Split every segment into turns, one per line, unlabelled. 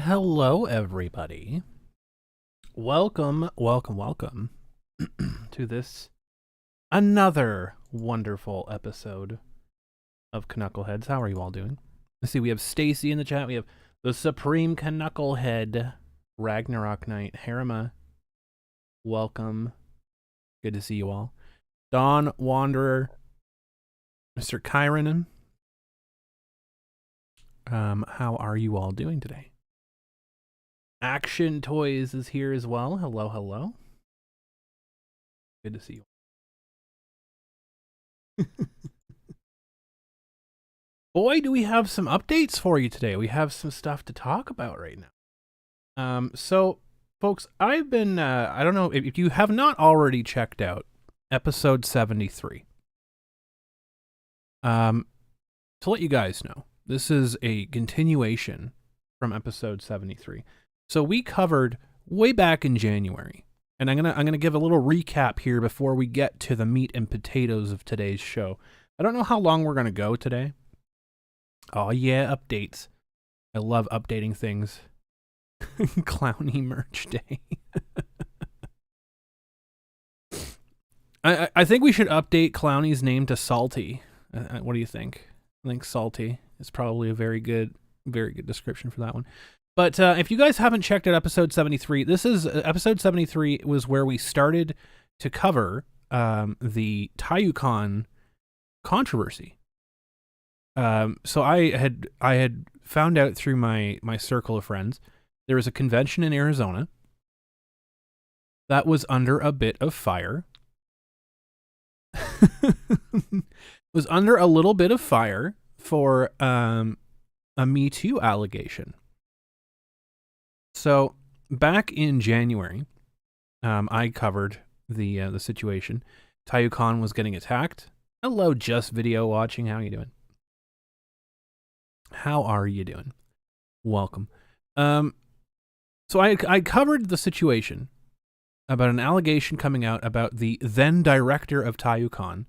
Hello, everybody. Welcome to this another wonderful episode of Canuckleheads. How are you all doing? Let's see, we have Stacy in the chat. We have the Supreme Canucklehead, Ragnarok Knight, Harima. Welcome. Good to see you all. Dawn Wanderer, Mr. Kyronen. How are you all doing today? Action Toys is here as well. Hello. Good to see you. Boy, do we have some updates for you today. We have some stuff to talk about right now. So, folks, I've been, I don't know, if you have not already checked out episode 73. To let you guys know, this is a continuation from episode 73. So we covered way back in January, and I'm gonna give a little recap here before we get to the meat and potatoes of today's show. I don't know how long we're gonna go today. Oh yeah, updates. I love updating things. Clowny merch day. I think we should update Clowny's name to Salty. What do you think? I think Salty is probably a very good description for that one. But if you guys haven't checked out episode 73, this is episode 73 was where we started to cover the TaiyouCon controversy. So I had found out through my circle of friends there was a convention in Arizona that was under a bit of fire. Was under a little bit of fire for a Me Too allegation. So back in January, I covered the situation. TaiyouCon was getting attacked. Hello, Just Video Watching. How are you doing? How are you doing? Welcome. So I covered the situation about an allegation coming out about the then director of TaiyouCon,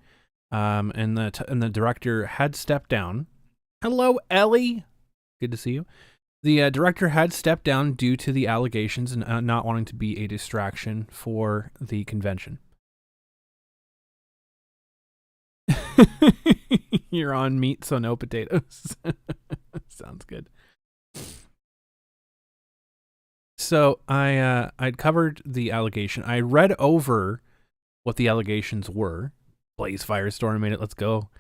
and the director had stepped down. Hello, Ellie. Good to see you. The director had stepped down due to the allegations and not wanting to be a distraction for the convention. You're on meat, so no potatoes. Sounds good. So I'd covered the allegation. I read over what the allegations were. Blaze Firestorm made it. Let's go.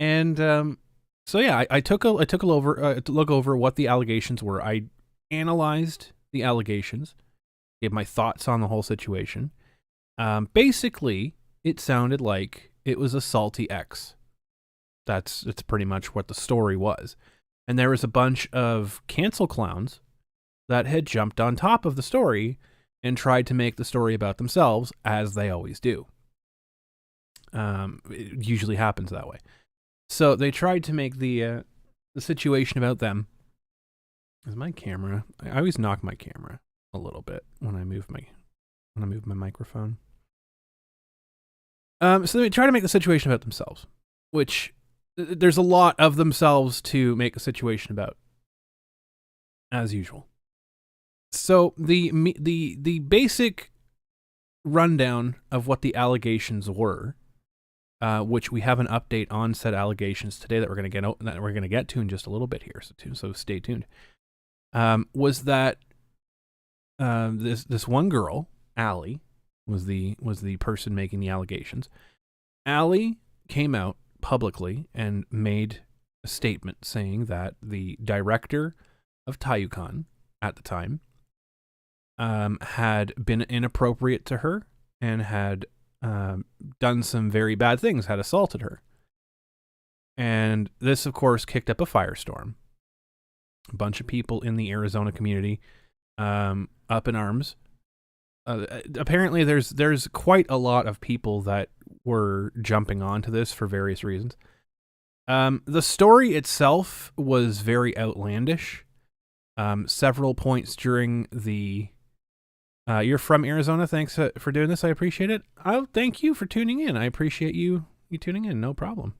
And so yeah, I took a look over what the allegations were. I analyzed the allegations, gave my thoughts on the whole situation. Basically, it sounded like it was a salty ex. That's pretty much what the story was. And there was a bunch of cancel clowns that had jumped on top of the story and tried to make the story about themselves, as they always do. It usually happens that way. So they tried to make the situation about them. Is my camera? I always knock my camera a little bit when I move my microphone. So they try to make the situation about themselves, which there's a lot of themselves to make a situation about, as usual. So the basic rundown of what the allegations were, which we have an update on said allegations today that we're going to get to in just a little bit here. So stay tuned. Was that this one girl, Allie, was the person making the allegations. Allie came out publicly and made a statement saying that the director of TaiyouCon at the time had been inappropriate to her and had done some very bad things, had assaulted her. And this, of course, kicked up a firestorm. A bunch of people in the Arizona community up in arms. Apparently, there's quite a lot of people that were jumping onto this for various reasons. The story itself was very outlandish. Several points during the... you're from Arizona. Thanks for doing this. I appreciate it. Oh, thank you for tuning in. I appreciate you tuning in. No problem.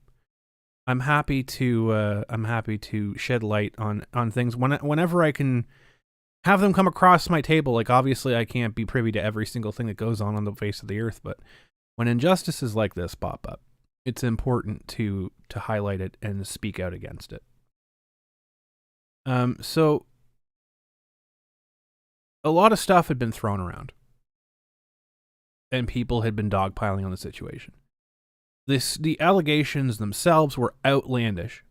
I'm happy to shed light on things whenever I can have them come across my table. Like, obviously, I can't be privy to every single thing that goes on the face of the earth, but when injustices like this pop up, it's important to highlight it and speak out against it. So a lot of stuff had been thrown around, and people had been dogpiling on the situation. The allegations themselves were outlandish.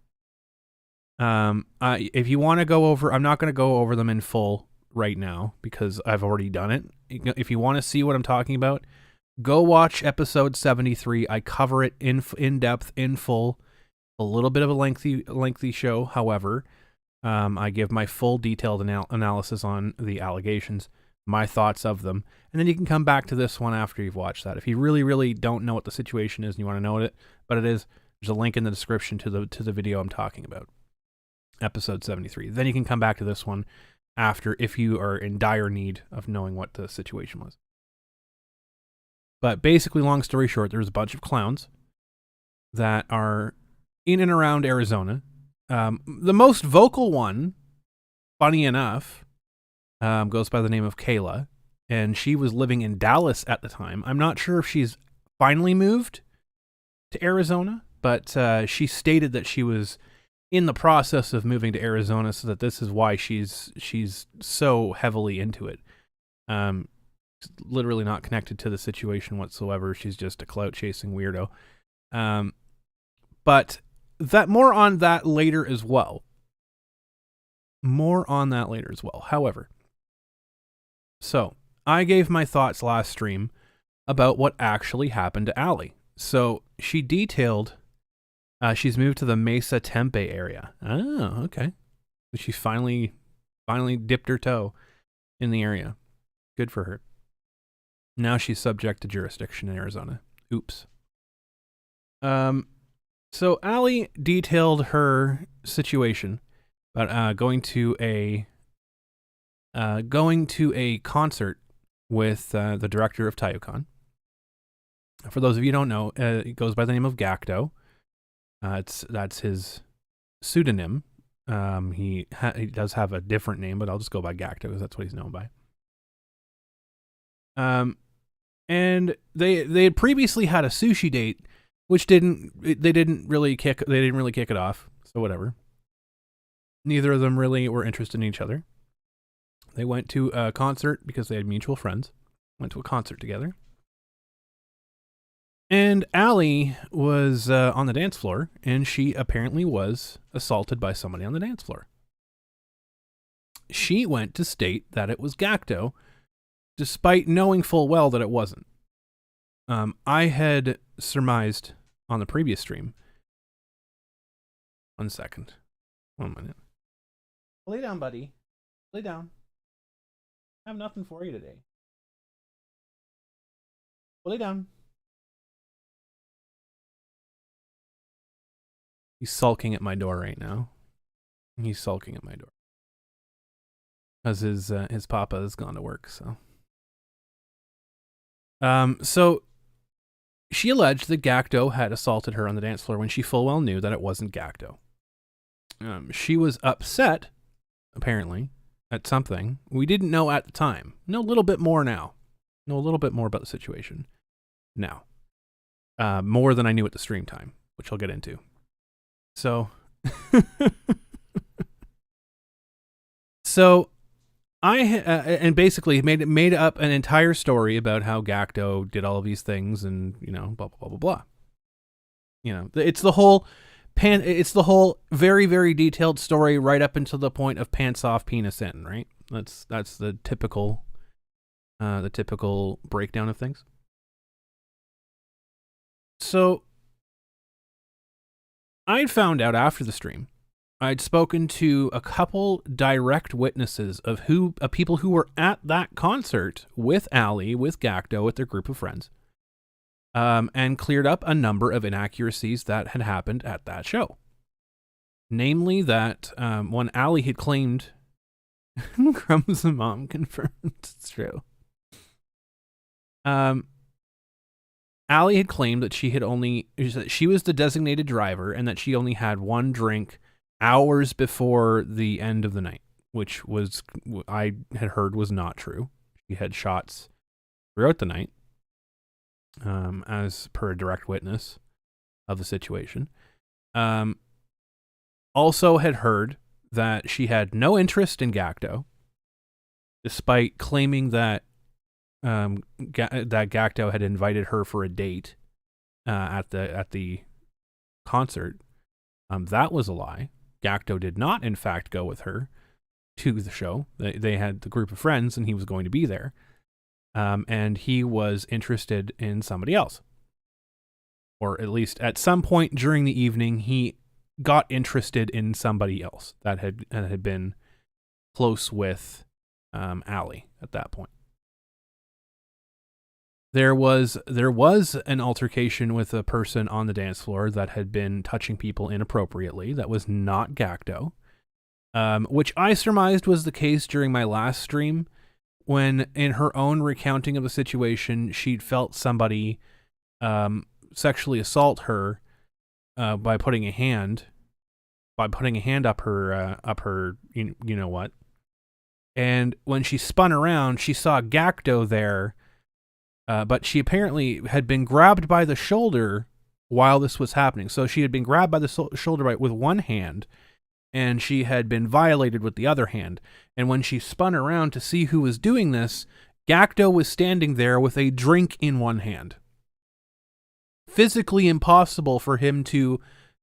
If you want to go over, I'm not going to go over them in full right now because I've already done it. If you want to see what I'm talking about, go watch episode 73. I cover it in depth, in full. A little bit of a lengthy show, however. I give my full detailed analysis on the allegations, my thoughts of them, and then you can come back to this one after you've watched that. If you really, really don't know what the situation is and you want to know it, but it is, there's a link in the description to the video I'm talking about, episode 73. Then you can come back to this one after if you are in dire need of knowing what the situation was. But basically, long story short, there's a bunch of clowns that are in and around Arizona. The most vocal one, funny enough, goes by the name of Kayla, and she was living in Dallas at the time. I'm not sure if she's finally moved to Arizona, but she stated that she was in the process of moving to Arizona, so that this is why she's so heavily into it. Literally not connected to the situation whatsoever. She's just a clout chasing weirdo. But that more on that later as well. However, so I gave my thoughts last stream about what actually happened to Allie. So she detailed she's moved to the Mesa Tempe area. Oh, okay. She finally dipped her toe in the area. Good for her. Now she's subject to jurisdiction in Arizona. Oops. So Allie detailed her situation about going to a concert with the director of TaiyouCon. For those of you who don't know, it goes by the name of Gacto. That's his pseudonym. He does have a different name, but I'll just go by Gacto because that's what he's known by. And they had previously had a sushi date, which they didn't really kick it off. So whatever. Neither of them really were interested in each other. They went to a concert because they had mutual friends. Went to a concert together. And Allie was on the dance floor, and she apparently was assaulted by somebody on the dance floor. She went to state that it was Gacto, despite knowing full well that it wasn't. I had surmised on the previous stream. 1 second. 1 minute. Lay down, buddy. Lay down. I have nothing for you today. Lay down. He's sulking at my door right now. He's sulking at my door. Because his papa has gone to work, so. So she alleged that Gacto had assaulted her on the dance floor when she full well knew that it wasn't Gacto. She was upset, apparently, at something we didn't know at the time. Know a little bit more now. Know a little bit more about the situation now. More than I knew at the stream time, which I'll get into. So, and basically made up an entire story about how Gacto did all of these things, and blah blah blah blah blah. It's the whole very very detailed story right up until the point of pants off, penis in. Right. That's the typical breakdown of things. So I'd found out after the stream. I'd spoken to a couple direct witnesses of people who were at that concert with Allie, with Gacto, with their group of friends, and cleared up a number of inaccuracies that had happened at that show. Namely that when Allie had claimed, Crumbs and Mom confirmed it's true. Allie had claimed that she was the designated driver and that she only had one drink hours before the end of the night. which I had heard was not true. She had shots throughout the night, as per a direct witness of the situation. Also had heard that she had no interest in Gacto, despite claiming that that Gacto had invited her for a date at the concert. That was a lie. Gacto did not, in fact, go with her to the show. They had the group of friends, and he was going to be there. And he was interested in somebody else. Or at least at some point during the evening, he got interested in somebody else that had been close with Allie at that point. There was an altercation with a person on the dance floor that had been touching people inappropriately. That was not Gacto, which I surmised was the case during my last stream, when in her own recounting of the situation, she'd felt somebody sexually assault her by putting a hand up her you know what. And when she spun around, she saw Gacto there. But she apparently had been grabbed by the shoulder while this was happening. So she had been grabbed by the shoulder with one hand, and she had been violated with the other hand. And when she spun around to see who was doing this, Gacto was standing there with a drink in one hand. Physically impossible for him to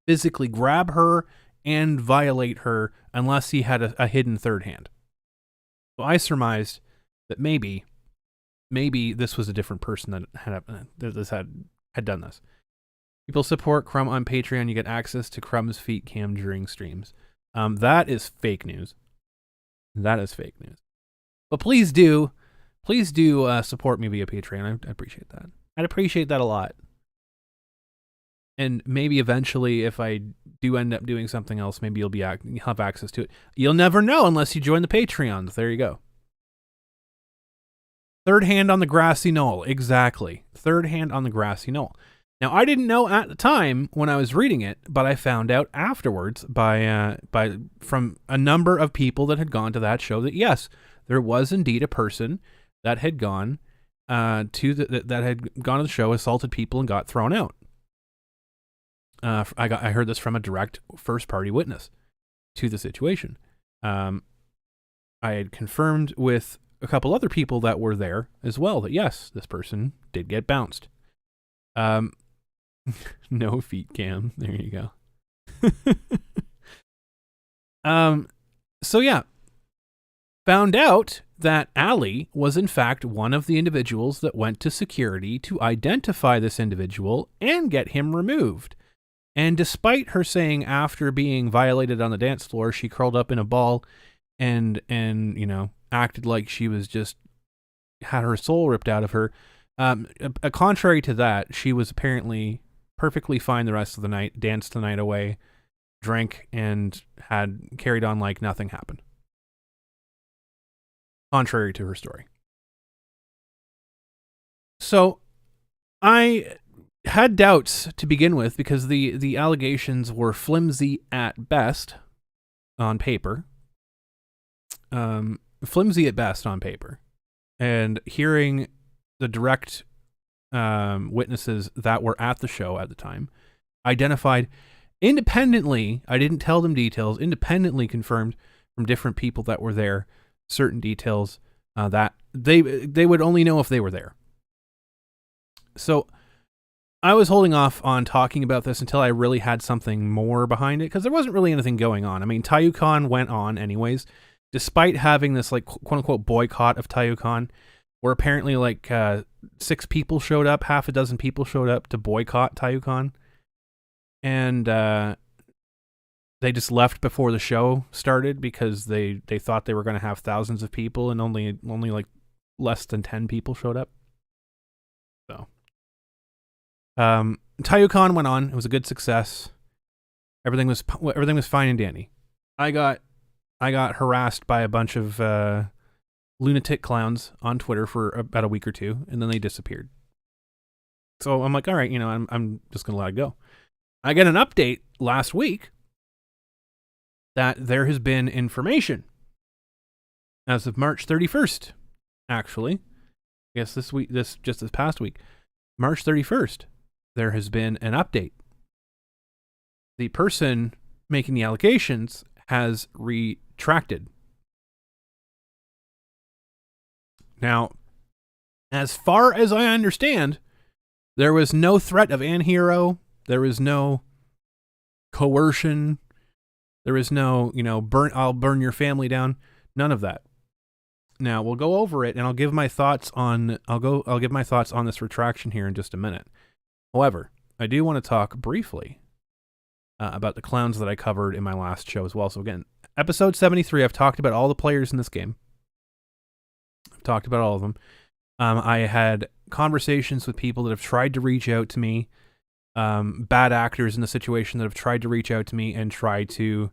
physically grab her and violate her unless he had a hidden third hand. So I surmised that maybe this was a different person that had done this. People support Crumb on Patreon. You get access to Crumb's feet cam during streams. That is fake news. That is fake news. But please do support me via Patreon. I appreciate that. I'd appreciate that a lot. And maybe eventually, if I do end up doing something else, maybe you'll have access to it. You'll never know unless you join the Patreons. There you go. Third hand on the grassy knoll. Exactly. Third hand on the grassy knoll. Now, I didn't know at the time when I was reading it, but I found out afterwards from a number of people that had gone to that show that yes, there was indeed a person that had gone to the show, assaulted people, and got thrown out. I heard this from a direct first-party witness to the situation. I had confirmed with a couple other people that were there as well that yes, this person did get bounced. No feet cam. There you go. So yeah, found out that Allie was in fact one of the individuals that went to security to identify this individual and get him removed. And despite her saying after being violated on the dance floor, she curled up in a ball and acted like she was just had her soul ripped out of her. Contrary to that, she was apparently perfectly fine the rest of the night, danced the night away, drank, and had carried on like nothing happened. Contrary to her story. So I had doubts to begin with because the allegations were flimsy at best on paper. Flimsy at best on paper. And hearing the direct witnesses that were at the show at the time identified independently, I didn't tell them details, independently confirmed from different people that were there certain details that they would only know if they were there. So I was holding off on talking about this until I really had something more behind it, because there wasn't really anything going on. I mean, TaiyouCon went on anyways, despite having this like quote-unquote boycott of TaiyouCon, where apparently like 6 people showed up, half a dozen people showed up to boycott TaiyouCon, and they just left before the show started because they thought they were going to have thousands of people, and only like less than 10 people showed up. So TaiyouCon went on. It was a good success. Everything was fine and dandy. I got harassed by a bunch of lunatic clowns on Twitter for about a week or two, and then they disappeared. So I'm like, all right, I'm just gonna let it go. I get an update last week that there has been information as of March 31st, actually, I guess this past week, March 31st, there has been an update. The person making the allegations has retracted. Now, as far as I understand, there was no threat of anhero. There was no coercion. There was no, I'll burn your family down. None of that. Now we'll go over it, and I'll give my thoughts on this retraction here in just a minute. However, I do want to talk briefly about the clowns that I covered in my last show as well. So again, episode 73, I've talked about all the players in this game. I've talked about all of them. I had conversations with people that have tried to reach out to me, bad actors in the situation that have tried to reach out to me and try to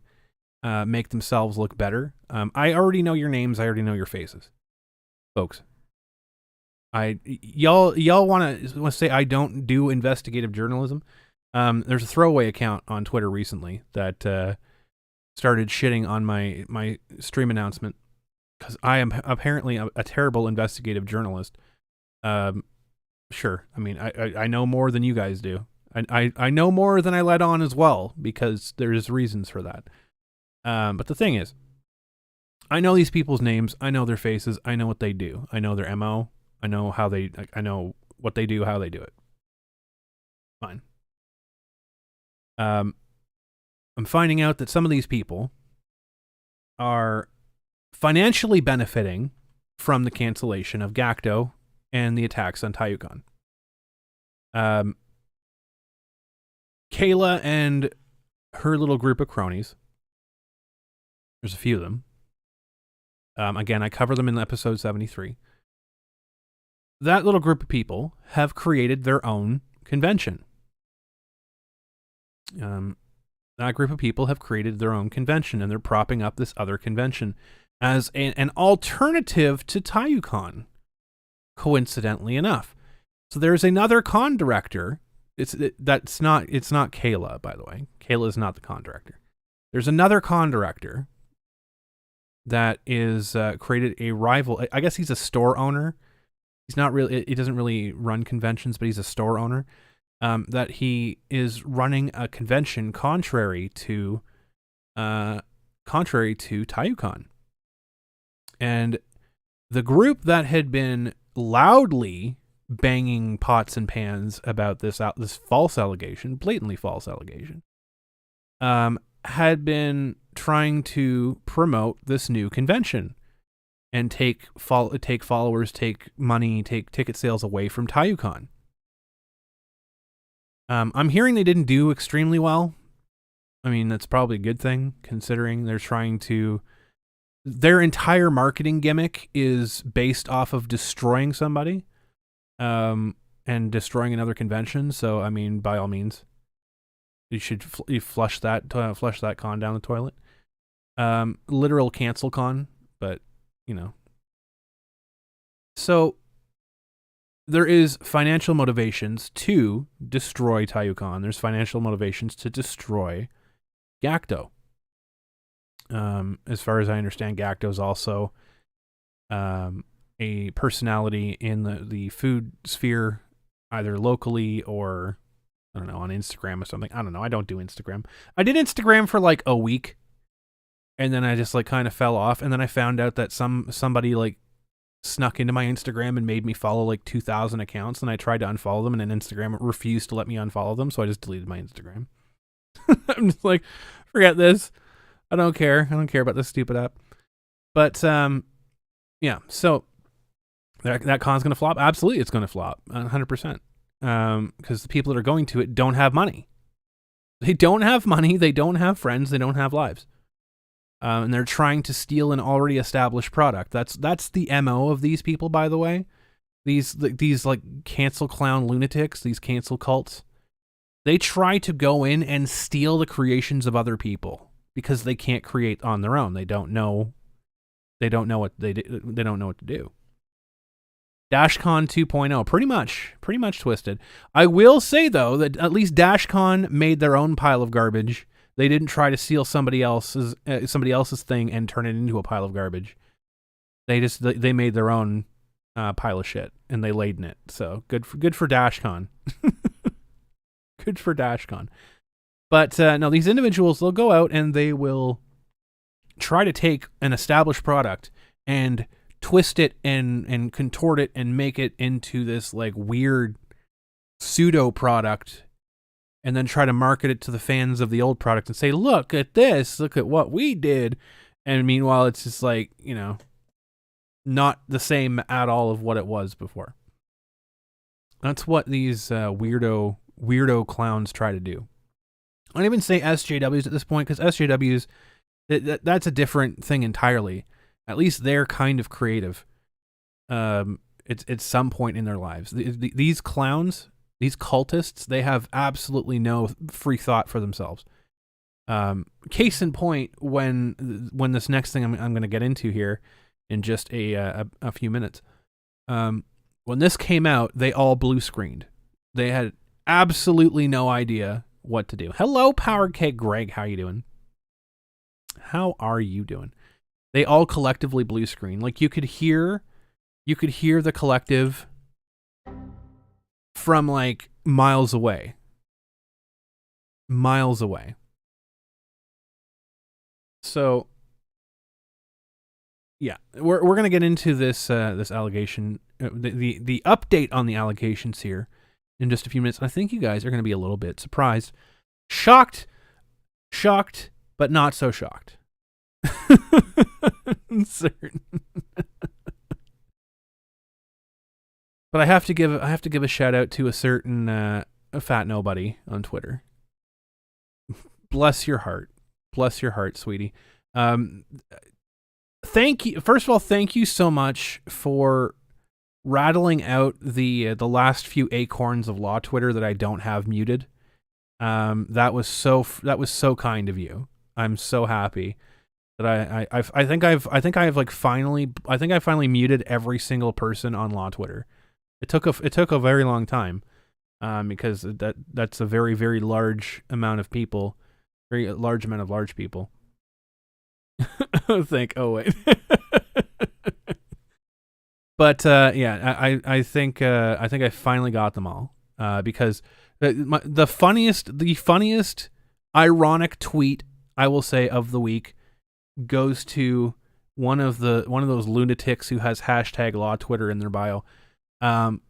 make themselves look better. I already know your names. I already know your faces, folks. Y'all want to say I don't do investigative journalism? There's a throwaway account on Twitter recently that started shitting on my stream announcement because I am apparently a terrible investigative journalist. Sure. I mean, I know more than you guys do. I know more than I let on as well, because there's reasons for that. But the thing is, I know these people's names. I know their faces. I know what they do. I know their MO. I know I know what they do, how they do it. Fine. I'm finding out that some of these people are financially benefiting from the cancellation of Gacto and the attacks on TaiyouCon. Kayla and her little group of cronies, there's a few of them. Again, I cover them in episode 73. That little group of people have created their own convention. That group of people have created their own convention, and they're propping up this other convention as an alternative to TaiyouCon, coincidentally enough. So there's another con director. It's not Kayla, by the way. Kayla is not the con director. There's another con director that is created a rival. I guess he's a store owner. He's not really. He doesn't really run conventions, but he's a store owner. That he is running a convention contrary to TaiyouCon. And the group that had been loudly banging pots and pans about this false allegation, blatantly false allegation, had been trying to promote this new convention and take followers, take money, take ticket sales away from TaiyouCon. I'm hearing they didn't do extremely well. I mean, that's probably a good thing, considering they're trying to... Their entire marketing gimmick is based off of destroying somebody and destroying another convention. So, I mean, by all means, you should flush that con down the toilet. Literal cancel con, but, So... There is financial motivations to destroy TaiyouCon. There's financial motivations to destroy Gacto. As far as I understand, Gacto is also a personality in the food sphere, either locally or, I don't know, on Instagram or something. I don't know. I don't do Instagram. I did Instagram for like a week, and then I just like kind of fell off. And then I found out that somebody like snuck into my Instagram and made me follow like 2,000 accounts, and I tried to unfollow them, and then Instagram refused to let me unfollow them, so I just deleted my Instagram. I'm just like, forget this. I don't care. I don't care about this stupid app. But yeah, so that con's gonna flop. Absolutely, it's gonna flop 100%. Because the people that are going to it don't have money. They don't have money. They don't have friends. They don't have lives. And they're trying to steal an already established product. That's the MO of these people, by the way. These like cancel clown lunatics, these cancel cults. They try to go in and steal the creations of other people because they can't create on their own. They don't know what they don't know what to do. DashCon 2.0, pretty much twisted. I will say though that at least DashCon made their own pile of garbage. They didn't try to steal somebody else's thing and turn it into a pile of garbage. They made their own pile of shit and they laid in it. So good for DashCon. Good for DashCon. But no, these individuals, they'll go out and they will try to take an established product and twist it and contort it and make it into this like weird pseudo product, and then try to market it to the fans of the old product and say, look at this, look at what we did. And meanwhile, it's just like, you know, not the same at all of what it was before. That's what these weirdo clowns try to do. I don't even say SJWs at this point, because SJWs, that's a different thing entirely. At least they're kind of creative. It's some point in their lives. These clowns, these cultists, they have absolutely no free thought for themselves. Case in point, when this next thing I'm going to get into here in just a few minutes, when this came out, they all blue screened. They had absolutely no idea what to do. Hello, Power Cake Greg. How you doing? How are you doing? They all collectively blue screen. Like you could hear the collective from like miles away. Miles away. So yeah, we're going to get into this allegation, the update on the allegations here in just a few minutes. I think you guys are going to be a little bit surprised, shocked, but not so shocked. Certain. But I have to give a shout out to a certain a fat nobody on Twitter. Bless your heart, sweetie. Thank you. First of all, thank you so much for rattling out the last few acorns of law Twitter that I don't have muted. That was so kind of you. I'm so happy that I think I finally muted every single person on law Twitter. It took a very long time, because that's a very, very large amount of people, very large amount of large people. Oh wait. But yeah, I think I finally got them all, because the funniest ironic tweet I will say of the week goes to one of those lunatics who has hashtag law Twitter in their bio,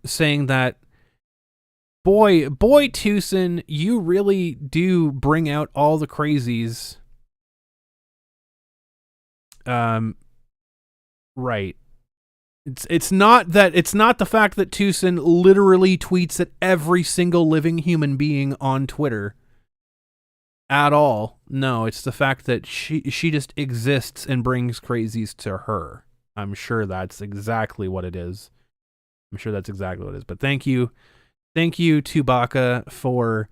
saying that boy TaiyouCon, you really do bring out all the crazies. Right. It's not the fact that TaiyouCon literally tweets at every single living human being on Twitter at all. No, it's the fact that she just exists and brings crazies to her. I'm sure that's exactly what it is. But thank you, Tubaka, for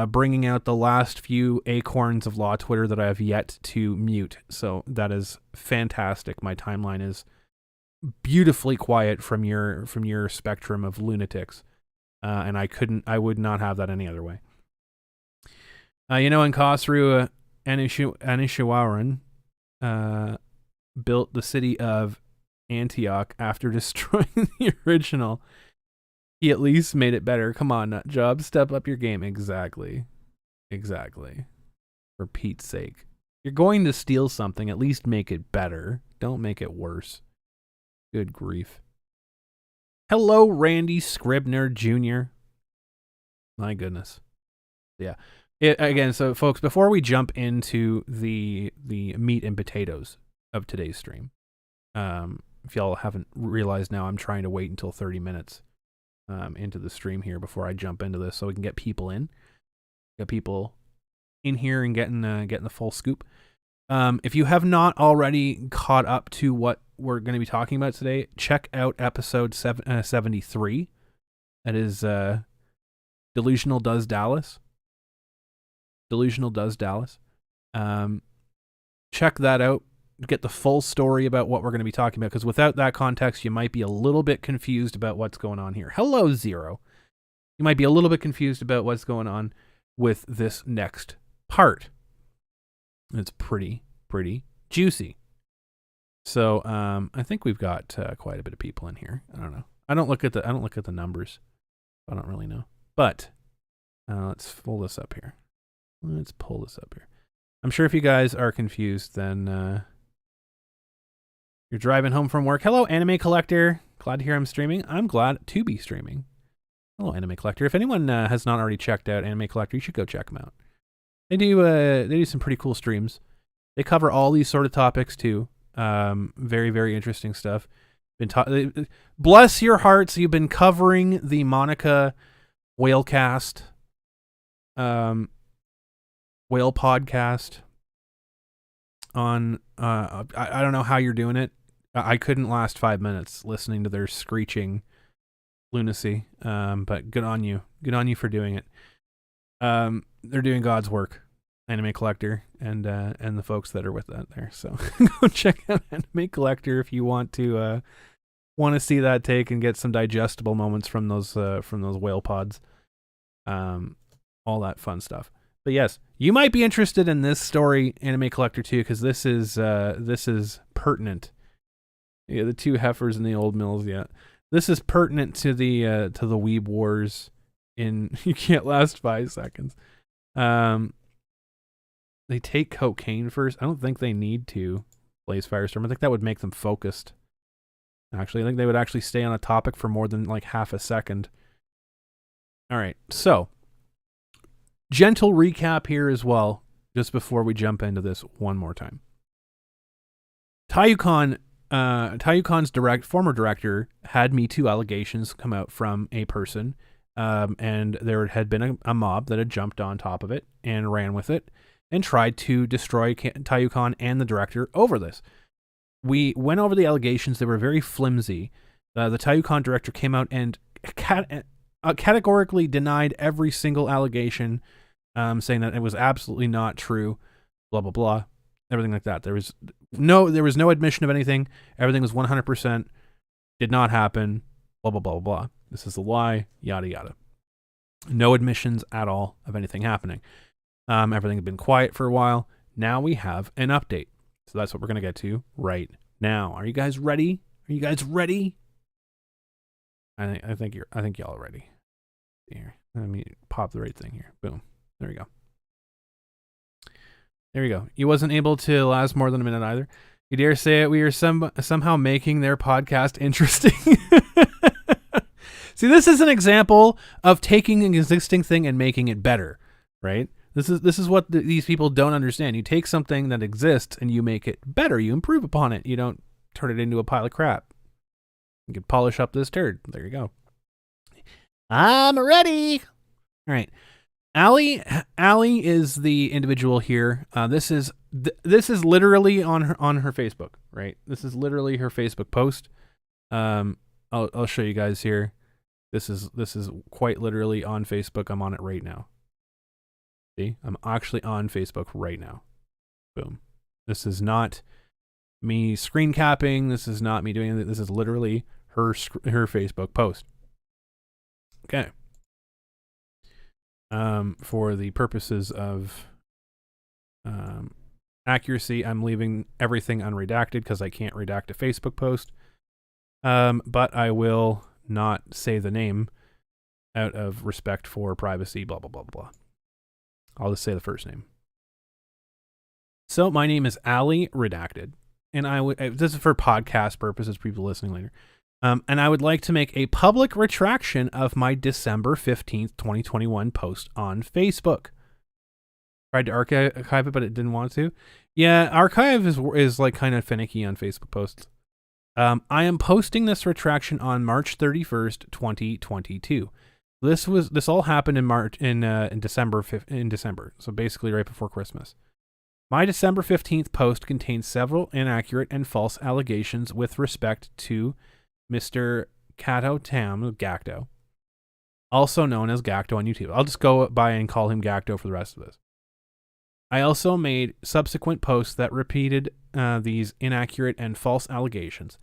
bringing out the last few acorns of law Twitter that I have yet to mute. So that is fantastic. My timeline is beautifully quiet from your spectrum of lunatics, and I would not have that any other way. In Khosrow, Anishinaawan built the city of Antioch after destroying the original. He at least made it better. Come on, Nutjob, step up your game. Exactly. For Pete's sake. You're going to steal something, at least make it better. Don't make it worse. Good grief. Hello, Randy Scribner Jr. My goodness. Yeah. Again, so folks, before we jump into the meat and potatoes of today's stream, if y'all haven't realized now, I'm trying to wait until 30 minutes into the stream here before I jump into this, so we can get people in here and getting the full scoop. If you have not already caught up to what we're going to be talking about today, check out episode 73. That is Delusional Does Dallas. Check that out. Get the full story about what we're going to be talking about, because without that context, you might be a little bit confused about what's going on here. Hello, Zero. You might be a little bit confused about what's going on with this next part. It's pretty juicy. So I think we've got quite a bit of people in here. I don't know. I don't look at the numbers. I don't really know. But let's pull this up here. I'm sure if you guys are confused, then you're driving home from work. Hello, Anime Collector. Glad to hear I'm streaming. I'm glad to be streaming. Hello, Anime Collector. If anyone has not already checked out Anime Collector, you should go check them out. They do some pretty cool streams. They cover all these sort of topics too. Very, very interesting stuff. Bless your hearts, you've been covering the Monica Whalecast, whale podcast on, I don't know how you're doing it. I couldn't last 5 minutes listening to their screeching lunacy. But good on you. Good on you for doing it. They're doing God's work, Anime Collector, and the folks that are with that there. So go check out Anime Collector if you want to see that take and get some digestible moments from those whale pods. All that fun stuff. But yes, you might be interested in this story, Anime Collector, too, because this is pertinent. Yeah, the two heifers in the old mills. Yeah, this is pertinent to the weeb wars. In you can't last 5 seconds. They take cocaine first. I don't think they need to. Blaze Firestorm. I think that would make them focused. Actually, I think they would actually stay on a topic for more than like half a second. All right, so gentle recap here as well, just before we jump into this one more time. TaiyouCon, TaiyouCon's former director had Me Too allegations come out from a person, and there had been a mob that had jumped on top of it and ran with it and tried to destroy TaiyouCon and the director over this. We went over the allegations. They were very flimsy. The TaiyouCon director came out and categorically denied every single allegation, saying that it was absolutely not true, blah, blah, blah, everything like that. There was no admission of anything. Everything was 100%, did not happen, blah, blah, blah, blah. This is a lie, yada, yada. No admissions at all of anything happening. Everything had been quiet for a while. Now we have an update. So that's what we're going to get to right now. Are you guys ready? Are you guys ready? I think y'all are ready. Here, let me pop the right thing here. Boom. There we go. There we go. He wasn't able to last more than a minute either. You dare say it? We are somehow making their podcast interesting. See, this is an example of taking an existing thing and making it better, right? This is what these people don't understand. You take something that exists and you make it better. You improve upon it. You don't turn it into a pile of crap. You can polish up this turd. There you go. I'm ready. All right. Allie is the individual here. This is literally on her Facebook, right? This is literally her Facebook post. I'll show you guys here. This is quite literally on Facebook. I'm on it right now. See, I'm actually on Facebook right now. Boom. This is not me screen capping. This is not me doing it. This is literally her Facebook post. Okay. For the purposes of accuracy, I'm leaving everything unredacted because I can't redact a Facebook post. But I will not say the name out of respect for privacy, blah, blah, blah, blah, blah. I'll just say the first name. So my name is Ali Redacted, and this is for podcast purposes, people listening later. And I would like to make a public retraction of my December 15th, 2021 post on Facebook. Tried to archive it, but it didn't want to. Yeah, archive is like kind of finicky on Facebook posts. I am posting this retraction on March 31st, 2022. This all happened in December. So basically right before Christmas. My December 15th post contains several inaccurate and false allegations with respect to Mr. Kato Tam Gacto, also known as Gacto on YouTube. I'll just go by and call him Gacto for the rest of this. I also made subsequent posts that repeated these inaccurate and false allegations.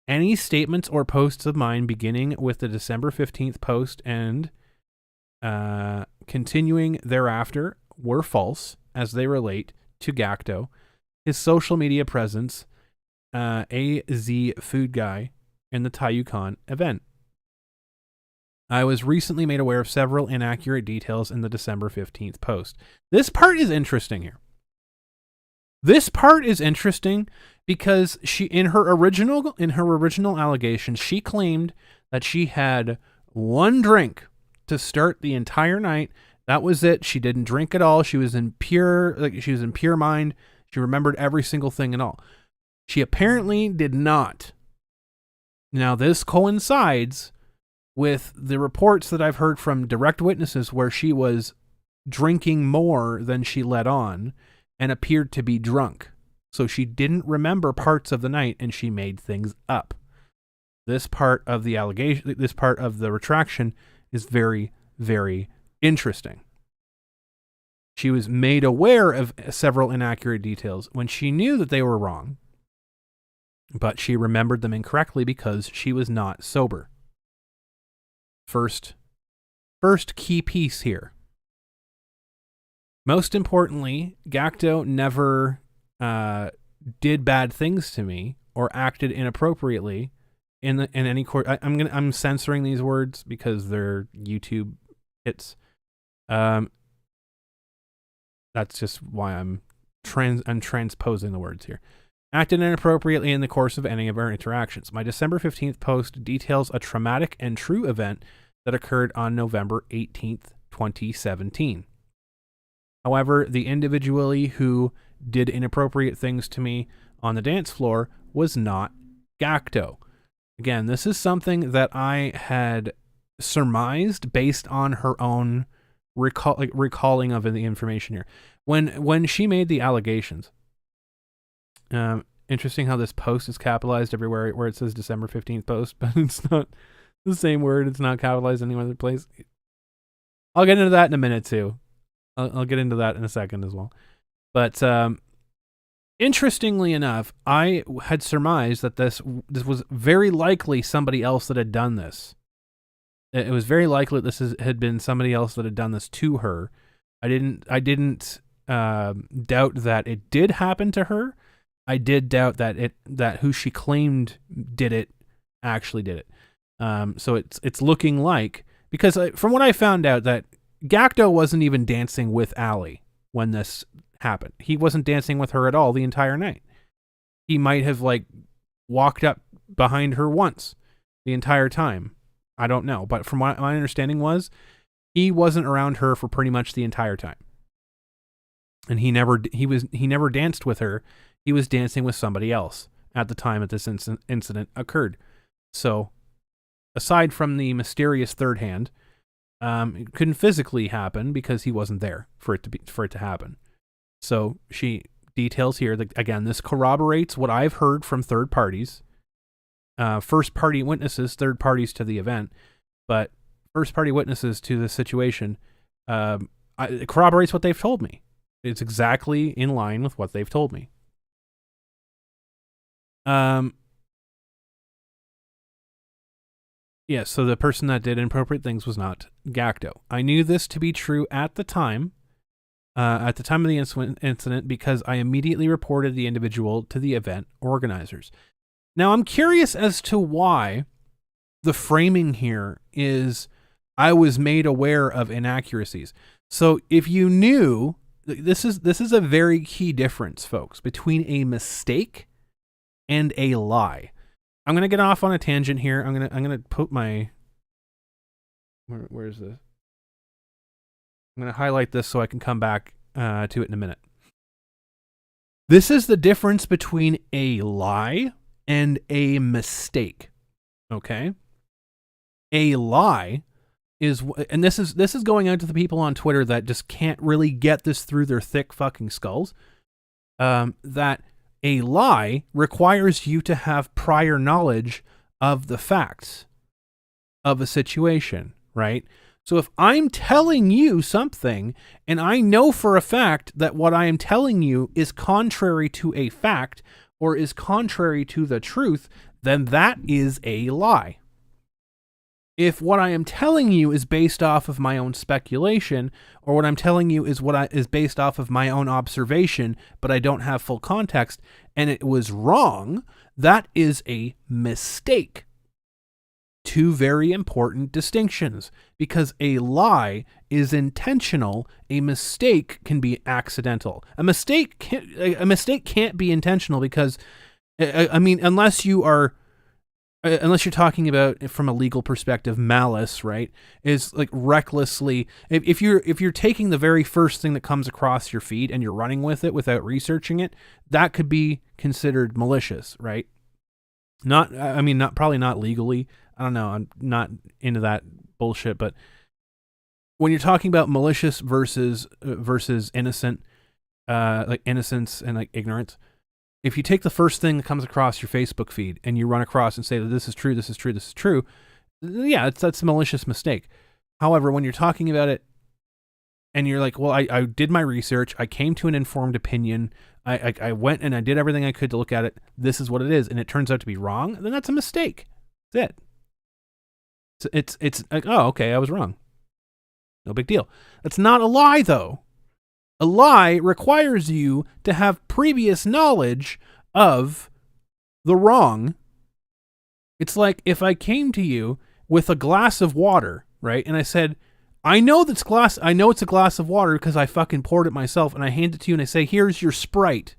Any statements or posts of mine beginning with the December 15th post and continuing thereafter were false as they relate to Gacto, his social media presence, AZ Food Guy in the TaiyouCon event. I was recently made aware of several inaccurate details in the December 15th post. This part is interesting here. This part is interesting because she, in her original allegation, she claimed that she had one drink to start the entire night. That was it. She didn't drink at all. She was in pure mind. She remembered every single thing and all. She apparently did not. Now, this coincides with the reports that I've heard from direct witnesses where she was drinking more than she let on and appeared to be drunk. So she didn't remember parts of the night and she made things up. This part of the allegation, this part of the retraction is very, very interesting. She was made aware of several inaccurate details when she knew that they were wrong, but she remembered them incorrectly because she was not sober. First key piece here. Most importantly, Gakdo never did bad things to me or acted inappropriately in any court. I'm censoring these words because they're YouTube hits. That's just why I'm transposing the words here. Acted inappropriately in the course of any of our interactions. My December 15th post details a traumatic and true event that occurred on November 18th, 2017. However, the individual who did inappropriate things to me on the dance floor was not Gakdo. Again, this is something that I had surmised based on her own recalling of the information here. When she made the allegations, interesting how this post is capitalized everywhere where it says December 15th post, but it's not the same word. It's not capitalized any other place. I'll get into that in a minute too. I'll get into that in a second as well. But interestingly enough, I had surmised that this was very likely somebody else that had done this. It was very likely that had been somebody else that had done this to her. I didn't doubt that it did happen to her. I did doubt that who she claimed did it actually did it. So it's looking like, because from what I found out, that Gakdo wasn't even dancing with Ali when this happened. He wasn't dancing with her at all the entire night. He might have walked up behind her once the entire time. I don't know, but from what my understanding was, he wasn't around her for pretty much the entire time. And he never danced with her. He was dancing with somebody else at the time that this incident occurred. So, aside from the mysterious third hand, it couldn't physically happen because he wasn't there for it to happen. So she details here that, again, this corroborates what I've heard from third parties, first party witnesses, third parties to the event, but first party witnesses to the situation. It corroborates what they've told me. It's exactly in line with what they've told me. Yeah, so the person that did inappropriate things was not Gakdo. I knew this to be true at the time of the incident, because I immediately reported the individual to the event organizers. Now, I'm curious as to why the framing here is I was made aware of inaccuracies. So if you knew, this is a very key difference, folks, between a mistake and a lie. I'm gonna get off on a tangent here. I'm gonna put my where's this? I'm gonna highlight this so I can come back to it in a minute. This is the difference between a lie and a mistake. Okay, a lie is, and this is going out to the people on Twitter that just can't really get this through their thick fucking skulls. That a lie requires you to have prior knowledge of the facts of a situation, right? So if I'm telling you something and I know for a fact that what I am telling you is contrary to a fact or is contrary to the truth, then that is a lie. If what I am telling you is based off of my own speculation, or what I'm telling you is is based off of my own observation, but I don't have full context, and it was wrong, that is a mistake. Two very important distinctions, because a lie is intentional, a mistake can be accidental. A mistake can't be intentional because, I mean, unless you're talking about from a legal perspective, malice, right? Is like recklessly. If you're taking the very first thing that comes across your feed and you're running with it without researching it, that could be considered malicious, right? Probably not legally. I don't know. I'm not into that bullshit, but when you're talking about malicious versus innocent, like innocence and like ignorance, if you take the first thing that comes across your Facebook feed and you run across and say that this is true, this is true, this is true, yeah, that's a malicious mistake. However, when you're talking about it and you're like, well, I did my research, I came to an informed opinion, I went and I did everything I could to look at it, this is what it is, and it turns out to be wrong, then that's a mistake. That's it. It's like, oh, okay, I was wrong. No big deal. That's not a lie, though. A lie requires you to have previous knowledge of the wrong. It's like if I came to you with a glass of water, right? And I said, I know it's a glass of water because I fucking poured it myself, and I hand it to you and I say, here's your Sprite.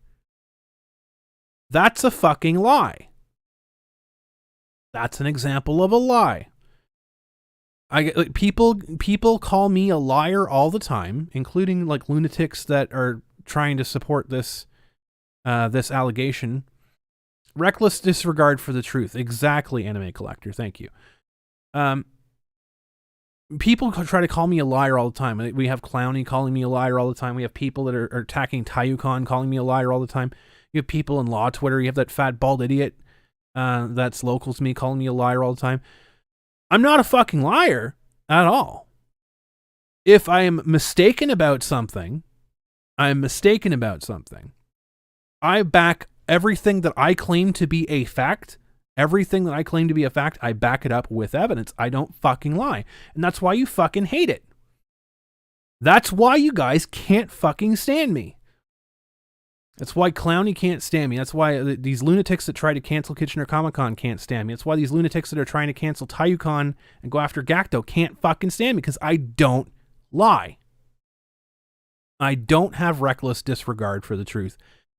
That's a fucking lie. That's an example of a lie. People call me a liar all the time, including like lunatics that are trying to support this allegation. Reckless disregard for the truth. Exactly, Anime Collector. Thank you. People try to call me a liar all the time. We have Clowny calling me a liar all the time. We have people that are attacking TaiyouCon calling me a liar all the time. You have people in law Twitter. You have that fat bald idiot that's local to me calling me a liar all the time. I'm not a fucking liar at all. If I am mistaken about something, I am mistaken about something. I back everything that I claim to be a fact. Everything that I claim to be a fact, I back it up with evidence. I don't fucking lie. And that's why you fucking hate it. That's why you guys can't fucking stand me. That's why Clowny can't stand me. That's why these lunatics that try to cancel Kitchener Comic-Con can't stand me. That's why these lunatics that are trying to cancel TaiyouCon and go after Gacto can't fucking stand me, because I don't lie. I don't have reckless disregard for the truth.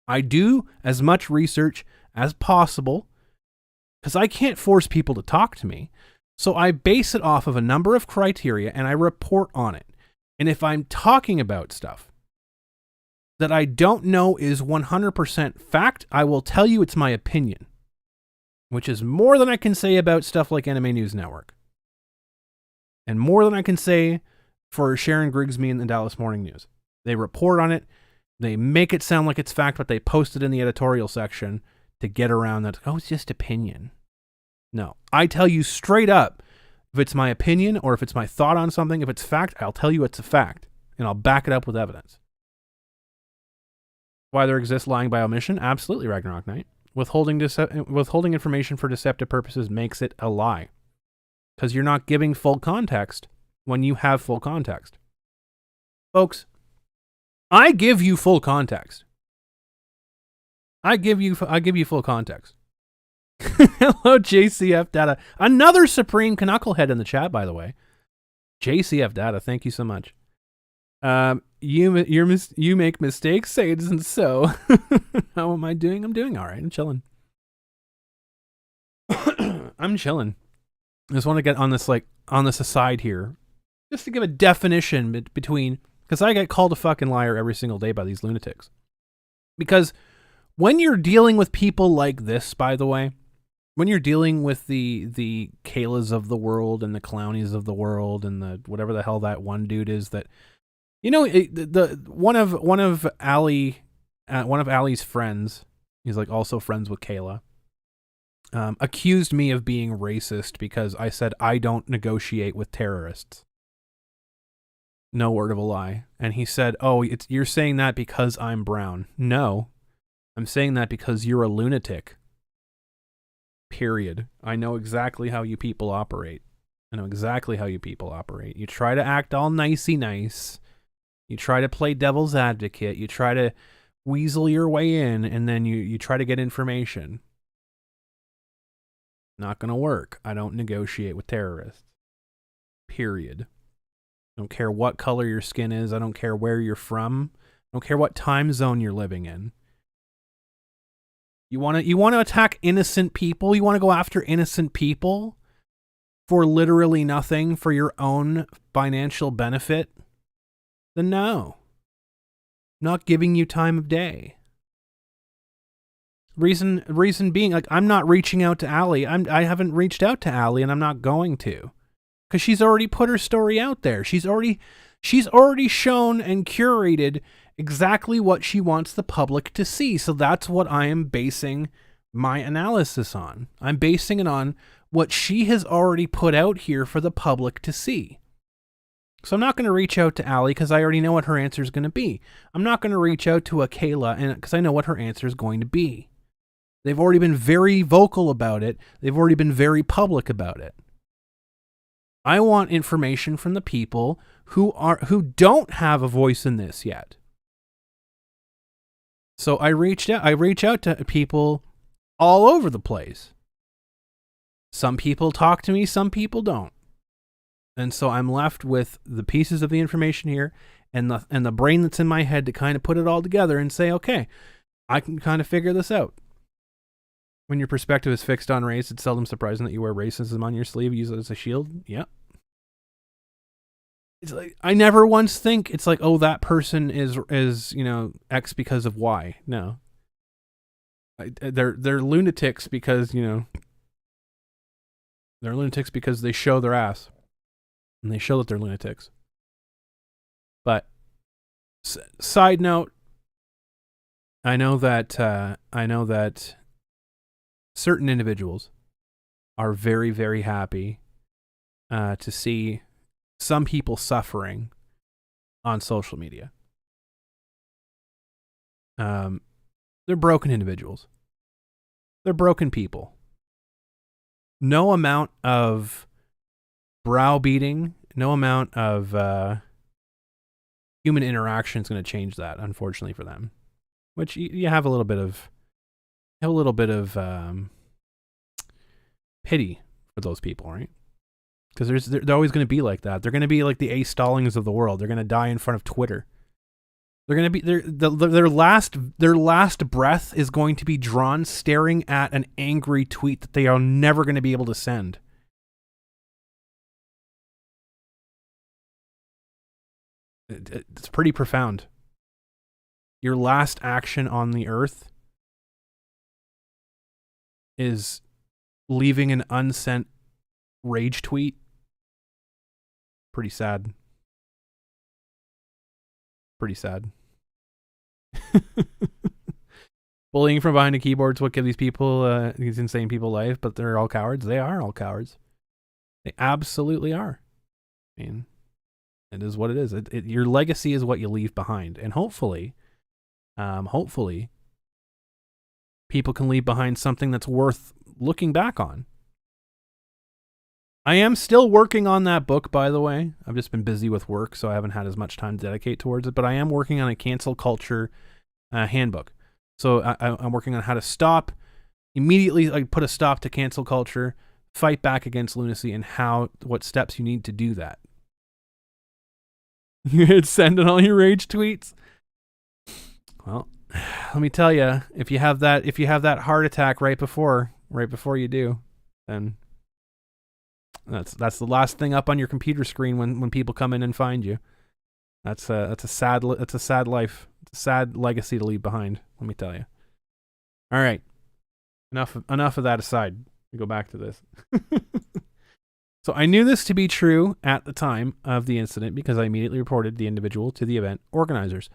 I do as much research as possible because I can't force people to talk to me. So I base it off of a number of criteria and I report on it. And if I'm talking about stuff that I don't know is 100% fact, I will tell you it's my opinion, which is more than I can say about stuff like Anime News Network. And more than I can say for Sharon Grigsby and the Dallas Morning News. They report on it, they make it sound like it's fact, but they post it in the editorial section to get around that, oh, it's just opinion. No, I tell you straight up, if it's my opinion or if it's my thought on something, if it's fact, I'll tell you it's a fact, and I'll back it up with evidence. Why there exists lying by omission? Absolutely, Ragnarok Knight. Withholding information for deceptive purposes makes it a lie. Because you're not giving full context when you have full context. Folks, I give you full context. I give you full context. Hello, JCF Data. Another Supreme Canucklehead in the chat, by the way. JCF Data, thank you so much. You make mistakes, say it isn't so. How am I doing? I'm doing all right. I'm chilling. I'm chilling. I just want to get on this aside here, just to give a definition between, because I get called a fucking liar every single day by these lunatics. Because when you're dealing with people like this, by the way, when you're dealing with the Kaylas of the world and the Clownies of the world and the whatever the hell that one dude is that, you know, one of Allie's friends, he's like also friends with Kayla, accused me of being racist because I said I don't negotiate with terrorists. No word of a lie. And he said, "Oh, you're saying that because I'm brown." No, I'm saying that because you're a lunatic. Period. I know exactly how you people operate. I know exactly how you people operate. You try to act all nicey nice. You try to play devil's advocate. You try to weasel your way in, and then you try to get information. Not going to work. I don't negotiate with terrorists. Period. I don't care what color your skin is. I don't care where you're from. I don't care what time zone you're living in. You want to attack innocent people? You want to go after innocent people for literally nothing, for your own financial benefit? Then no. I'm not giving you time of day. Reason being, like, I'm not reaching out to Allie. I haven't reached out to Allie, and I'm not going to, because she's already put her story out there. She's already shown and curated exactly what she wants the public to see. So that's what I am basing my analysis on. I'm basing it on what she has already put out here for the public to see. So I'm not going to reach out to Allie because I already know what her answer is going to be. I'm not going to reach out to Kayla because I know what her answer is going to be. They've already been very vocal about it. They've already been very public about it. I want information from the people who don't have a voice in this yet. So I reach out to people all over the place. Some people talk to me, some people don't. And so I'm left with the pieces of the information here and the brain that's in my head to kind of put it all together and say, okay, I can kind of figure this out. When your perspective is fixed on race, it's seldom surprising that you wear racism on your sleeve, use it as a shield. Yeah. It's like, I never once think it's like, oh, that person is X because of Y. No. They're lunatics because, they're lunatics because they show their ass. And they show that they're lunatics. But side note, I know that certain individuals are very, very happy to see some people suffering on social media. They're broken individuals. They're broken people. No amount of browbeating, no amount of human interaction is going to change that, unfortunately for them. Which you have a little bit of pity for those people, right? Because they're always going to be like that. They're going to be like the A. Stallings of the world. They're going to die in front of Twitter. They're going to be their last breath is going to be drawn staring at an angry tweet that they are never going to be able to send. It's pretty profound. Your last action on the earth is leaving an unsent rage tweet. Pretty sad. Pretty sad. Bullying from behind a keyboard is what gives these people, these insane people life, but they're all cowards. They are all cowards. They absolutely are. I mean, it is what it is. Your legacy is what you leave behind. And hopefully, people can leave behind something that's worth looking back on. I am still working on that book, by the way. I've just been busy with work, so I haven't had as much time to dedicate towards it. But I am working on a cancel culture handbook. So I'm working on how to stop, immediately like put a stop to cancel culture, fight back against lunacy, and what steps you need to do that. You're sending all your rage tweets. Well, let me tell you, if you have that heart attack right before you do, then that's the last thing up on your computer screen when people come in and find you. That's a sad life. It's a sad legacy to leave behind, let me tell you. All right. Enough of that aside. We go back to this. So I knew this to be true at the time of the incident because I immediately reported the individual to the event organizers.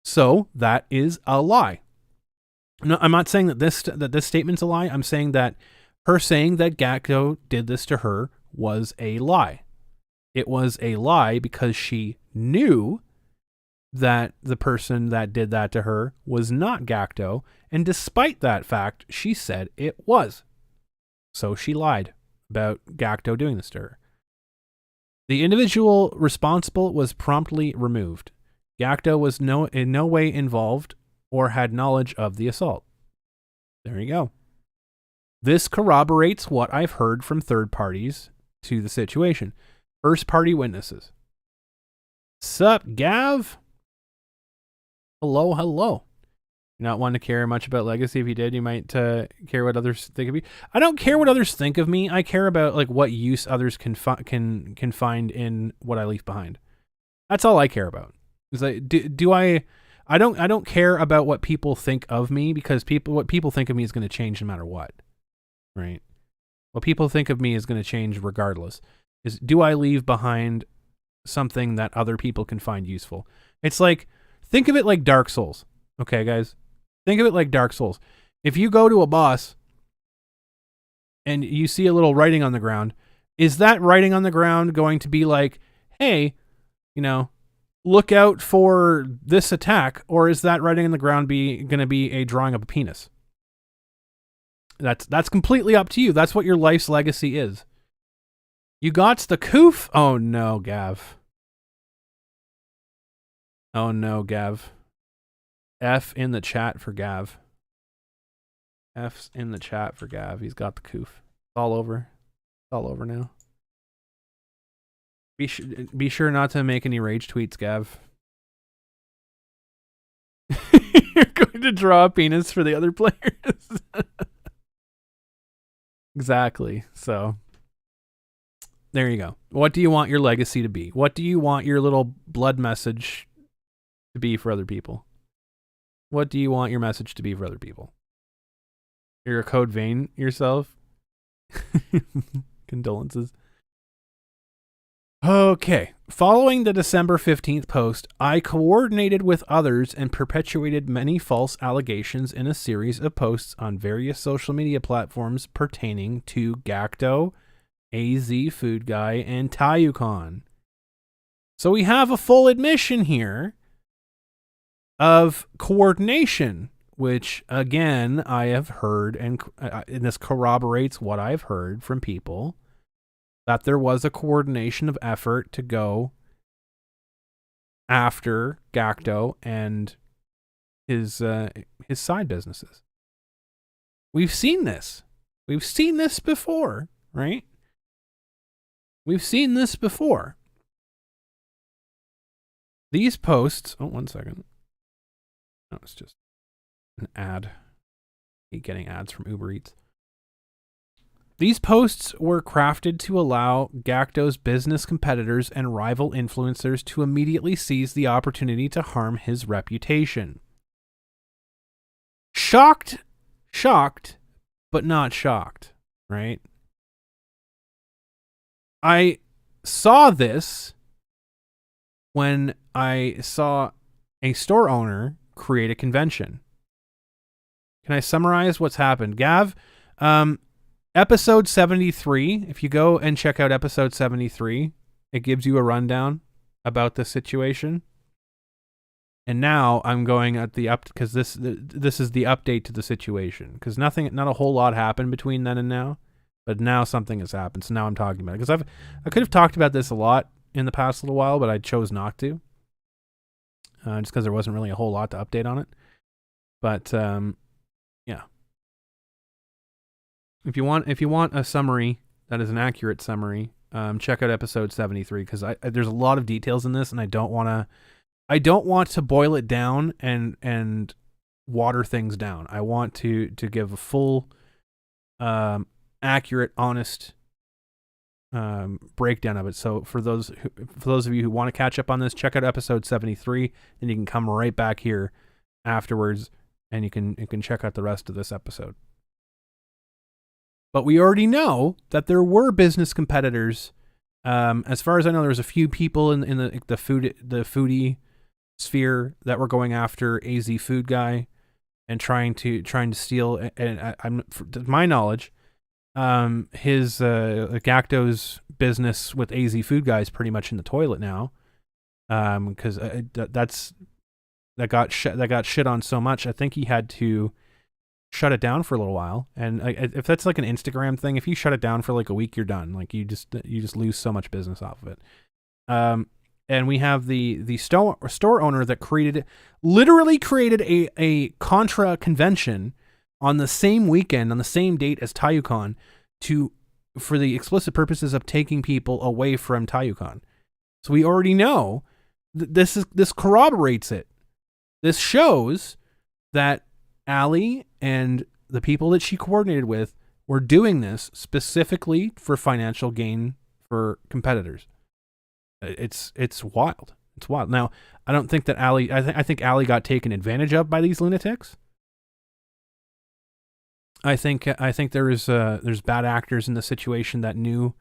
So that is a lie. No, I'm not saying that this statement's a lie. I'm saying that her saying that Gacko did this to her was a lie. It was a lie because she knew that the person that did that to her was not Gacko, and despite that fact, she said it was. So she lied about Gacko doing this to her. The individual responsible was promptly removed. Gacto was in no way involved or had knowledge of the assault. There you go. This corroborates what I've heard from third parties to the situation. First party witnesses. Sup, Gav? Hello, hello. You're not one to care much about legacy. If you did, you might care what others think of you. I don't care what others think of me. I care about like what use others can find in what I leave behind. That's all I care about. Is like, I don't care about what people think of me, because what people think of me is going to change no matter what. Right? What people think of me is going to change regardless. Do I leave behind something that other people can find useful? It's like, think of it like Dark Souls. Okay, guys? Think of it like Dark Souls. If you go to a boss and you see a little writing on the ground, is that writing on the ground going to be like, hey, look out for this attack? Or is that writing on the ground going to be a drawing of a penis? That's completely up to you. That's what your life's legacy is. You got the coof? Oh no, Gav. Oh no, Gav. F in the chat for Gav. F's in the chat for Gav. He's got the coof. It's all over. It's all over now. Be sure not to make any rage tweets, Gav. You're going to draw a penis for the other players. Exactly. So, there you go. What do you want your legacy to be? What do you want your little blood message to be for other people? What do you want your message to be for other people? You're a code vein yourself? Condolences. Okay. Following the December 15th post, I coordinated with others and perpetuated many false allegations in a series of posts on various social media platforms pertaining to Gacto, AZ Food Guy, and TaiyouCon. So we have a full admission here of coordination, which, again, I have heard, and this corroborates what I've heard from people, that there was a coordination of effort to go after Gacto and his side businesses. We've seen this. We've seen this before, right? We've seen this before. These posts... Oh, one second. No, it's just an ad. I hate getting ads from Uber Eats. These posts were crafted to allow Gacto's business competitors and rival influencers to immediately seize the opportunity to harm his reputation. Shocked, but not shocked, right? I saw this when I saw a store owner create a convention. Can I summarize what's happened? Gav, episode 73, if you go and check out episode 73, it gives you a rundown about the situation. And now I'm going at the because this is the update to the situation, because not a whole lot happened between then and now, but now something has happened. So now I'm talking about it, because I could have talked about this a lot in the past little while, but I chose not to. Just because there wasn't really a whole lot to update on it. But, yeah. If you want a summary that is an accurate summary, check out episode 73, because there's a lot of details in this, and I don't want to boil it down and water things down. I want to give a full, accurate, honest breakdown of it. So for those of you who want to catch up on this, check out episode 73, and you can come right back here afterwards, and you can check out the rest of this episode. But we already know that there were business competitors. As far as I know, there was a few people in the foodie sphere that were going after AZ Food Guy and trying to steal. And to my knowledge, his Gacto's business with AZ Food Guy is pretty much in the toilet now, because that got shit on so much. I think he had to shut it down for a little while. And if that's like an Instagram thing, if you shut it down for like a week, you're done. Like you just lose so much business off of it. And we have the store owner that literally created a Contra convention on the same weekend, on the same date as TaiyouCon, for the explicit purposes of taking people away from TaiyouCon. So we already know this corroborates it. This shows that Allie and the people that she coordinated with were doing this specifically for financial gain for competitors. It's wild. It's wild. Now, I don't think that Allie. I think Allie got taken advantage of by these lunatics. I think there's bad actors in the situation that knew,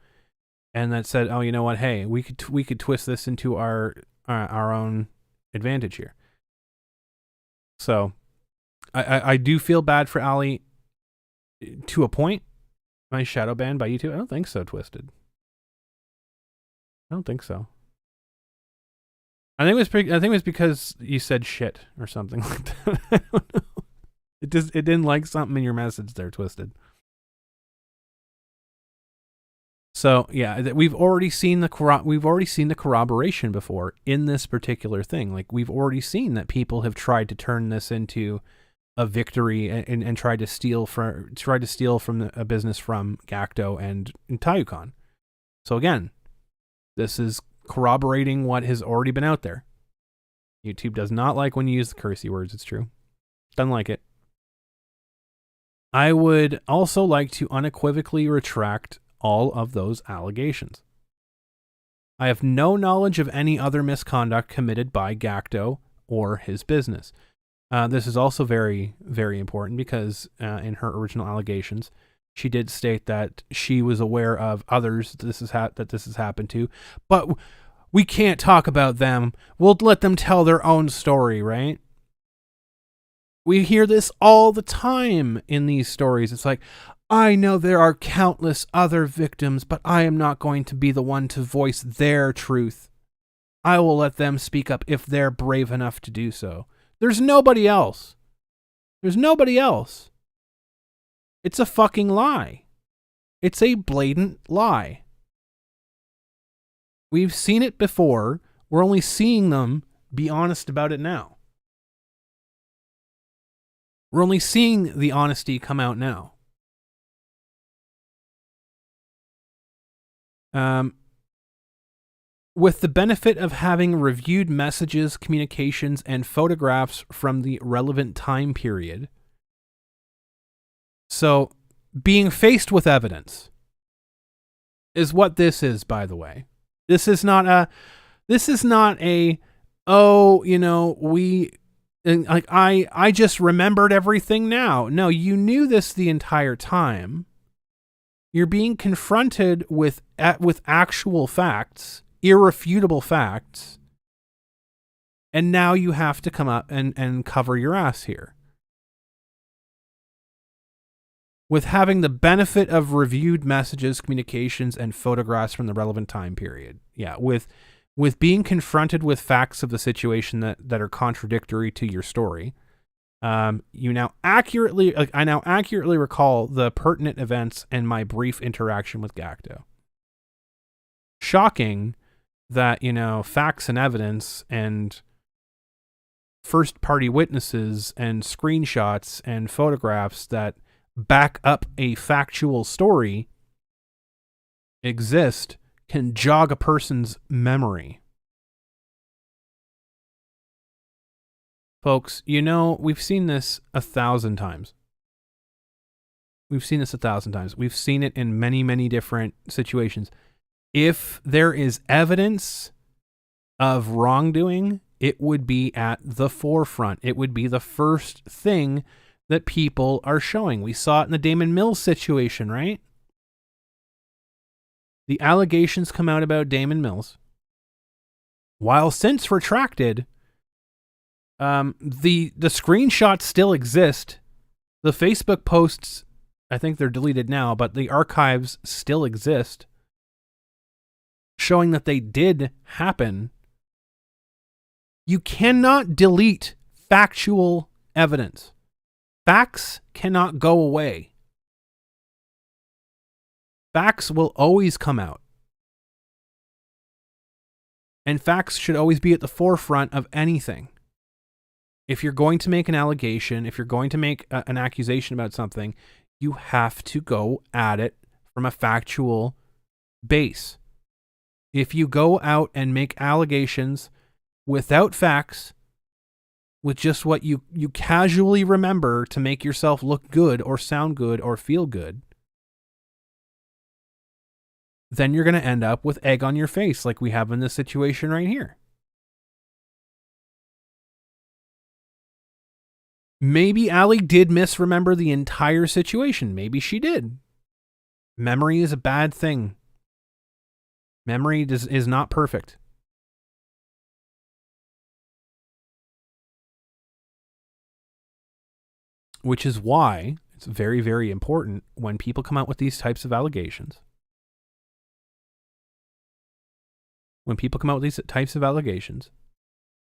and that said, oh, you know what? Hey, we could twist this into our own advantage here. So, I do feel bad for Allie to a point. Am I shadow banned by YouTube? I don't think so, Twisted. I don't think so. I think it was because you said shit or something like that. I don't know. It didn't like something in your message there, Twisted. So yeah, we've already seen the corroboration before in this particular thing. Like we've already seen that people have tried to turn this into a victory and tried to steal from a business from Gacto and TaiyouCon. So again, this is corroborating what has already been out there. YouTube does not like when you use the cursey words. It's true. Doesn't like it. I would also like to unequivocally retract all of those allegations. I have no knowledge of any other misconduct committed by Gacto or his business. This is also very, very important because in her original allegations, she did state that she was aware of others that this has happened to, but we can't talk about them. We'll let them tell their own story, right? We hear this all the time in these stories. It's like, I know there are countless other victims, but I am not going to be the one to voice their truth. I will let them speak up if they're brave enough to do so. There's nobody else. There's nobody else. It's a fucking lie. It's a blatant lie. We've seen it before. We're only seeing them be honest about it now. We're only seeing the honesty come out now. With the benefit of having reviewed messages, communications, and photographs from the relevant time period. So, being faced with evidence is what this is, by the way. This is not a, oh, you know, like I just remembered everything now. No, you knew this the entire time. You're being confronted with actual facts, irrefutable facts, and now you have to come up and cover your ass here. With having the benefit of reviewed messages, communications, and photographs from the relevant time period. Yeah, with being confronted with facts of the situation that are contradictory to your story. I now accurately recall the pertinent events and my brief interaction with Gacto. Shocking that, you know, facts and evidence and first-party witnesses and screenshots and photographs that back up a factual story exist can jog a person's memory. Folks, you know, we've seen this 1,000 times. We've seen it in many, many different situations. If there is evidence of wrongdoing, it would be at the forefront. It would be the first thing that people are showing. We saw it in the Damon Mills situation, right? The allegations come out about Damon Mills. While since retracted, the screenshots still exist. The Facebook posts, I think they're deleted now, but the archives still exist, showing that they did happen. You cannot delete factual evidence. Facts cannot go away. Facts will always come out. And facts should always be at the forefront of anything. If you're going to make an allegation, if you're going to make an accusation about something, you have to go at it from a factual base. If you go out and make allegations without facts, with just what you casually remember to make yourself look good or sound good or feel good, then you're going to end up with egg on your face like we have in this situation right here. Maybe Allie did misremember the entire situation. Maybe she did. Memory is a bad thing. Memory is not perfect. Which is why it's very, very important when people come out with these types of allegations. When people come out with these types of allegations,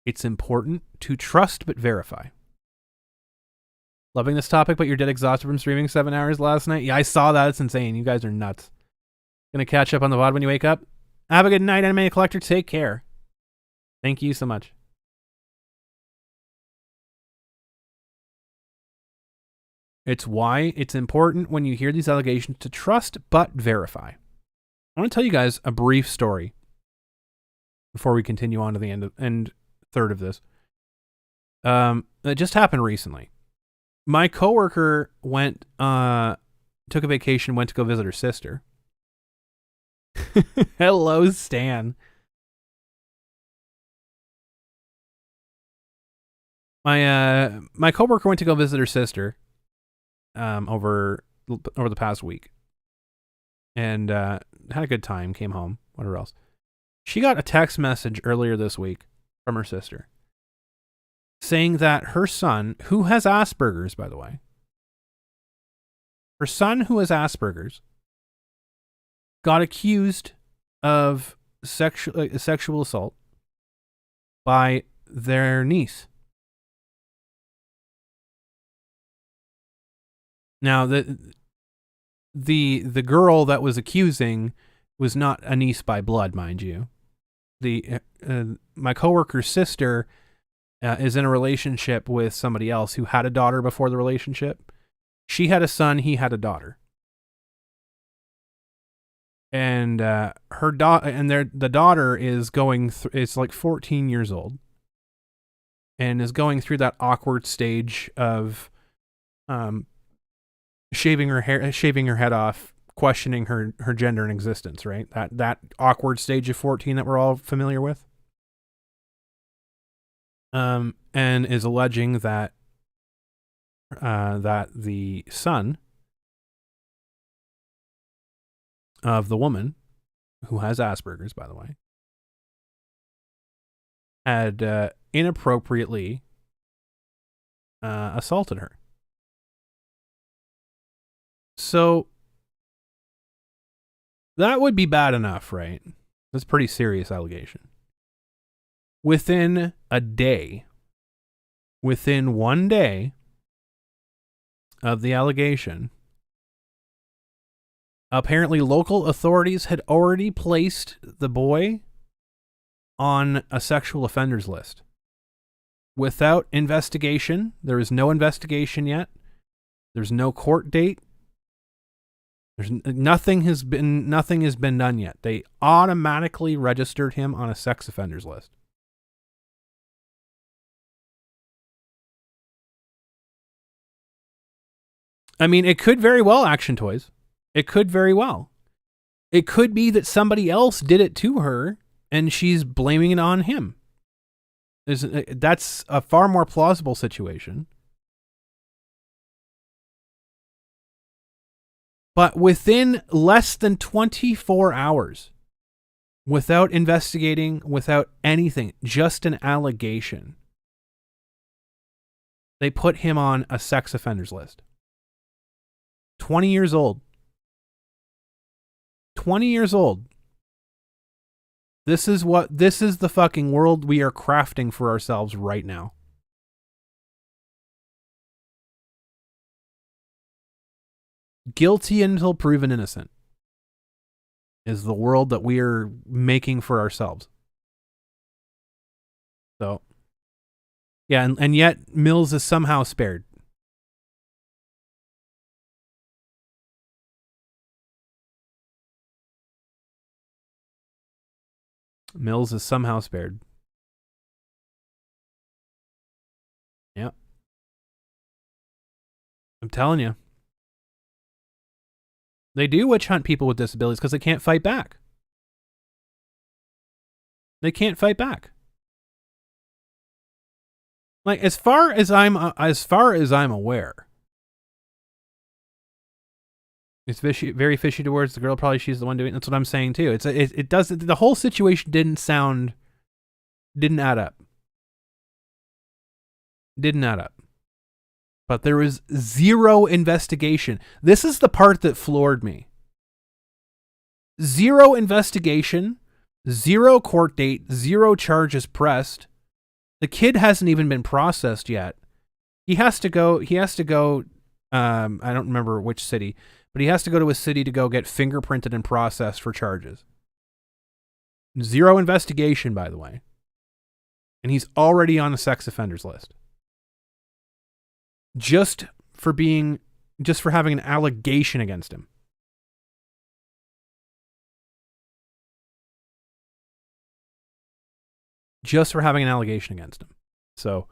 it's important to trust but verify. Loving this topic, but you're dead exhausted from streaming 7 hours last night. Yeah, I saw that. It's insane. You guys are nuts. Gonna catch up on the VOD when you wake up. Have a good night, Anime Collector. Take care. Thank you so much. It's why it's important when you hear these allegations to trust but verify. I want to tell you guys a brief story before we continue on to the end third of this. It just happened recently. My coworker took a vacation, went to go visit her sister. Hello, Stan. My coworker went to go visit her sister over the past week, and had a good time. Came home. Whatever else. She got a text message earlier this week from her sister, saying that her son, who has Asperger's, by the way, her son who has Asperger's, got accused of sexual assault by their niece. Now, the girl that was accusing was not a niece by blood, mind you. My coworker's sister is in a relationship with somebody else who had a daughter before the relationship. She had a son, he had a daughter. And the daughter is it's like 14 years old and is going through that awkward stage of shaving her head off, questioning her gender and existence, right? That awkward stage of 14 that we're all familiar with. And is alleging that the son of the woman who has Asperger's, by the way, had inappropriately assaulted her. So that would be bad enough, right? That's a pretty serious allegation. Within one day of the allegation, apparently local authorities had already placed the boy on a sexual offenders list. Without investigation, there is no investigation yet. There's no court date. Nothing has been done yet. They automatically registered him on a sex offenders list. I mean, it could very well, Action Toys. It could very well. It could be that somebody else did it to her and she's blaming it on him. That's a far more plausible situation. But within less than 24 hours, without investigating, without anything, just an allegation, they put him on a sex offenders list. 20 years old. 20 years old. This is the fucking world we are crafting for ourselves right now. Guilty until proven innocent is the world that we are making for ourselves. So, yeah, and yet Mills is somehow spared. Mills is somehow spared. Yeah. I'm telling you. They do witch hunt people with disabilities because they can't fight back. They can't fight back. Like, as far as I'm aware, it's very fishy towards the girl. Probably she's the one doing it. That's what I'm saying too. It does, the whole situation didn't add up. Didn't add up. But there was zero investigation. This is the part that floored me. Zero investigation, zero court date, zero charges pressed. The kid hasn't even been processed yet. He has to go, I don't remember which city, but he has to go to a city to go get fingerprinted and processed for charges. Zero investigation, by the way. And he's already on the sex offenders list. Just for having an allegation against him. Just for having an allegation against him. So,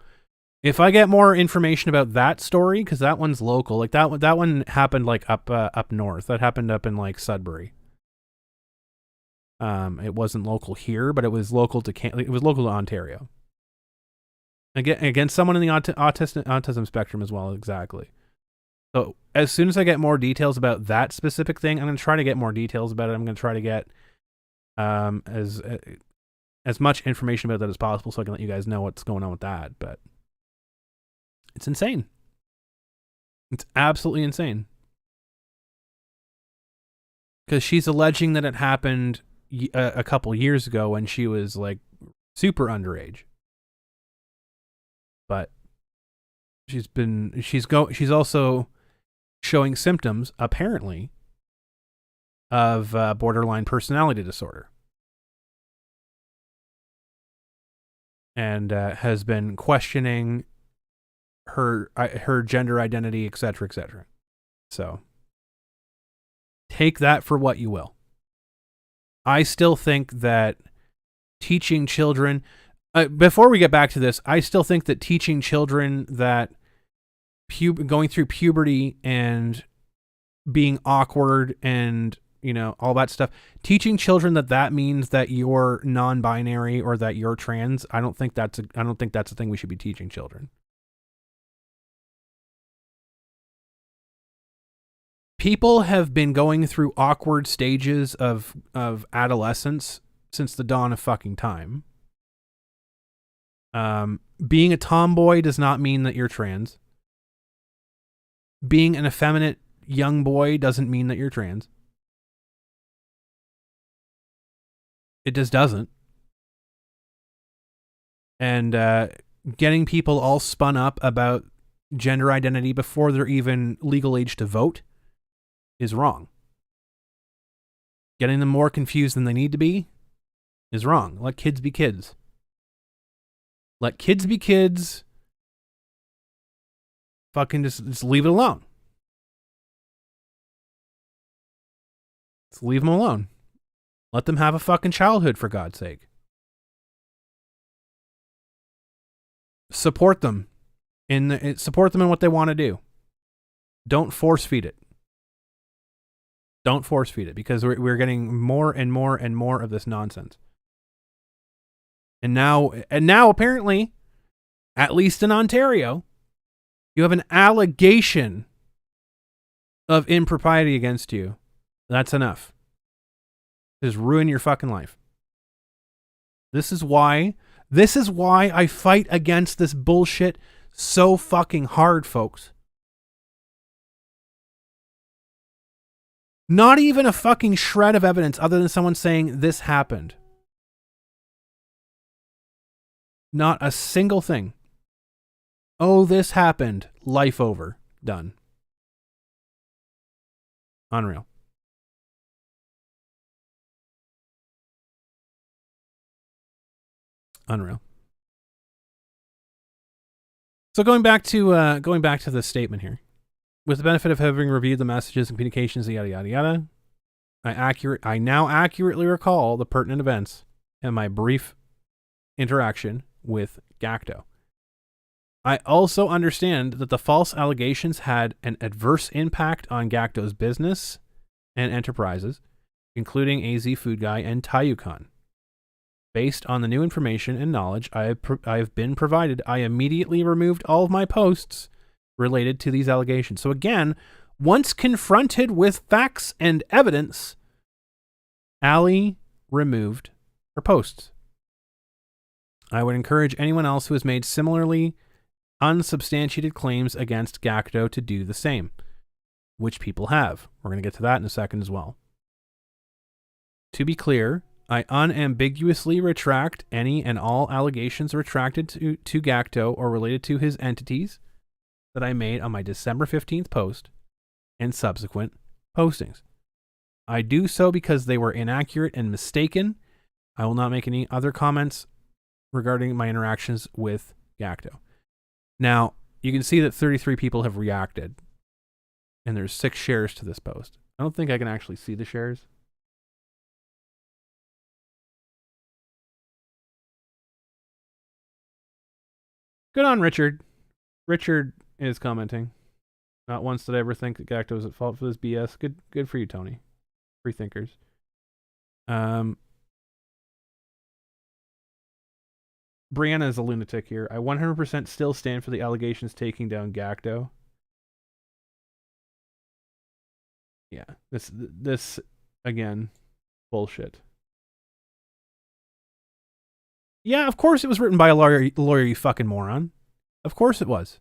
if I get more information about that story, because that one's local, like that one happened like up north. That happened up in like Sudbury. It wasn't local here, but it was local to Ontario. Against someone in the autism spectrum as well, exactly. So as soon as I get more details about that specific thing, I'm going to try to get more details about it. I'm going to try to get as much information about that as possible so I can let you guys know what's going on with that. But it's insane. It's absolutely insane. Because she's alleging that it happened a couple years ago when she was like super underage. But she's also showing symptoms, apparently, of borderline personality disorder. And has been questioning her gender identity, etc., etc. So take that for what you will. I still think that teaching children, before we get back to this, I still think that teaching children that going through puberty and being awkward and, you know, all that stuff, teaching children that means that you're non-binary or that you're trans, I don't think that's a thing we should be teaching children. People have been going through awkward stages of adolescence since the dawn of fucking time. Being a tomboy does not mean that you're trans. Being an effeminate young boy doesn't mean that you're trans. It just doesn't. And getting people all spun up about gender identity before they're even legal age to vote is wrong. Getting them more confused than they need to be is wrong. Let kids be kids. Let kids be kids. Fucking just leave it alone. Just leave them alone. Let them have a fucking childhood, for God's sake. Support them in what they want to do. Don't force feed it. Don't force feed it, because we're getting more and more and more of this nonsense. And now apparently, at least in Ontario, you have an allegation of impropriety against you. That's enough. Just ruin your fucking life. This is why I fight against this bullshit so fucking hard, folks. Not even a fucking shred of evidence other than someone saying this happened. Not a single thing. Oh, this happened. Life over. Done. Unreal. Unreal. So going back to the statement here, with the benefit of having reviewed the messages and communications, yada yada yada, I now accurately recall the pertinent events and my brief interaction with Gacto. I also understand that the false allegations had an adverse impact on Gacto's business and enterprises, including AZ Food Guy and TaiyouCon. Based on the new information and knowledge I have been provided, I immediately removed all of my posts related to these allegations. So again, once confronted with facts and evidence, Ali removed her posts. I would encourage anyone else who has made similarly unsubstantiated claims against Gacto to do the same, which people have. We're going to get to that in a second as well. To be clear, I unambiguously retract any and all allegations retracted to Gacto or related to his entities that I made on my December 15th post and subsequent postings. I do so because they were inaccurate and mistaken. I will not make any other comments regarding my interactions with Gacto. Now, you can see that 33 people have reacted, and there's 6 shares to this post. I don't think I can actually see the shares. Good on Richard. Richard is commenting. Not once did I ever think that Gacto was at fault for this BS. Good for you, Tony. Free thinkers. Brianna is a lunatic here. I 100% still stand for the allegations taking down Gacto. Yeah, this again, bullshit. Yeah, of course it was written by a lawyer, you fucking moron. Of course it was.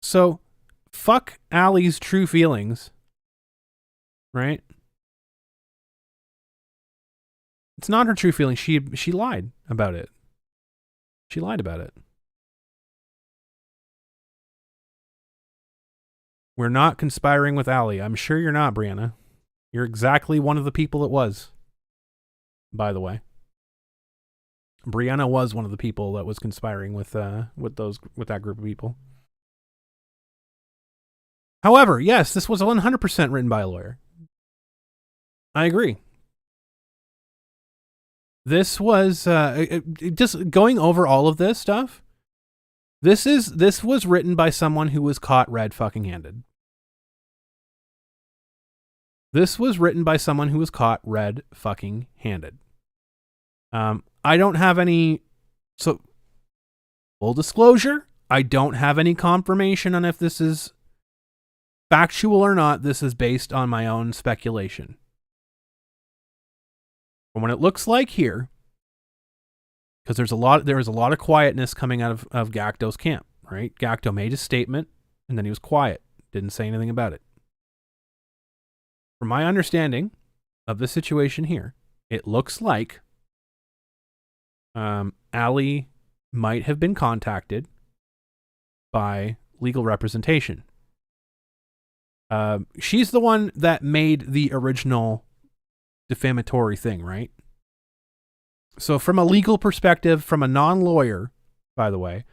So, fuck Allie's true feelings, right? It's not her true feelings. She lied about it. She lied about it. We're not conspiring with Allie. I'm sure you're not, Brianna. You're exactly one of the people it was. By the way, Brianna was one of the people that was conspiring with that group of people. However, yes, this was 100% written by a lawyer. I agree. This was just going over all of this stuff. This was written by someone who was caught red fucking handed. This was written by someone who was caught red fucking handed. I don't have any, so full disclosure, I don't have any confirmation on if this is factual or not. This is based on my own speculation. From what it looks like here, because there was a lot of quietness coming out of Gacto's camp, right? Gacto made a statement and then he was quiet, didn't say anything about it. From my understanding of the situation here, it looks like Allie might have been contacted by legal representation. She's the one that made the original defamatory thing, right? So from a legal perspective, from a non-lawyer, by the way,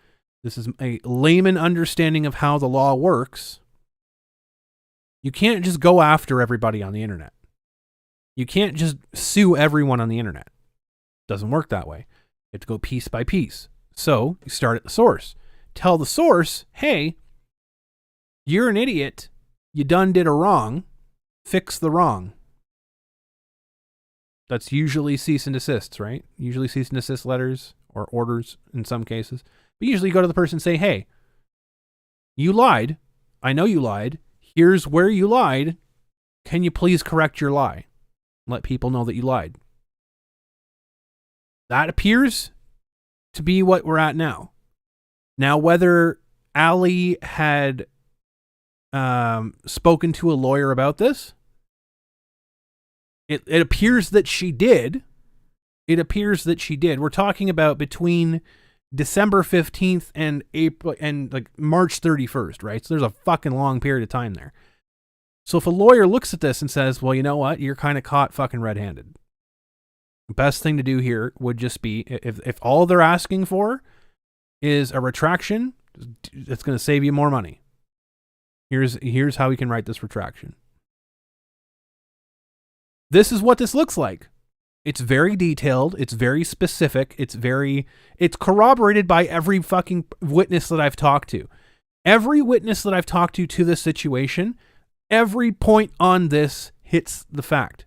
this is a layman understanding of how the law works. You can't just go after everybody on the internet. You can't just sue everyone on the internet. It doesn't work that way. You have to go piece by piece. So you start at the source. Tell the source, hey, you're an idiot. You done did a wrong. Fix the wrong. That's usually cease and desists, right? Usually cease and desist letters or orders in some cases. But usually you go to the person and say, hey, you lied. I know you lied. Here's where you lied. Can you please correct your lie? Let people know that you lied. That appears to be what we're at now. Now, whether Allie had spoken to a lawyer about this, it appears that she did. It appears that she did. We're talking about between December 15th and April and like March 31st, right? So there's a fucking long period of time there. So if a lawyer looks at this and says, well, you know what? You're kind of caught fucking red-handed. The best thing to do here would just be, if all they're asking for is a retraction, it's going to save you more money. Here's how we can write this retraction. This is what this looks like. It's very detailed. It's very specific. It's corroborated by every fucking witness that I've talked to. Every witness that I've talked to this situation, every point on this hits the fact.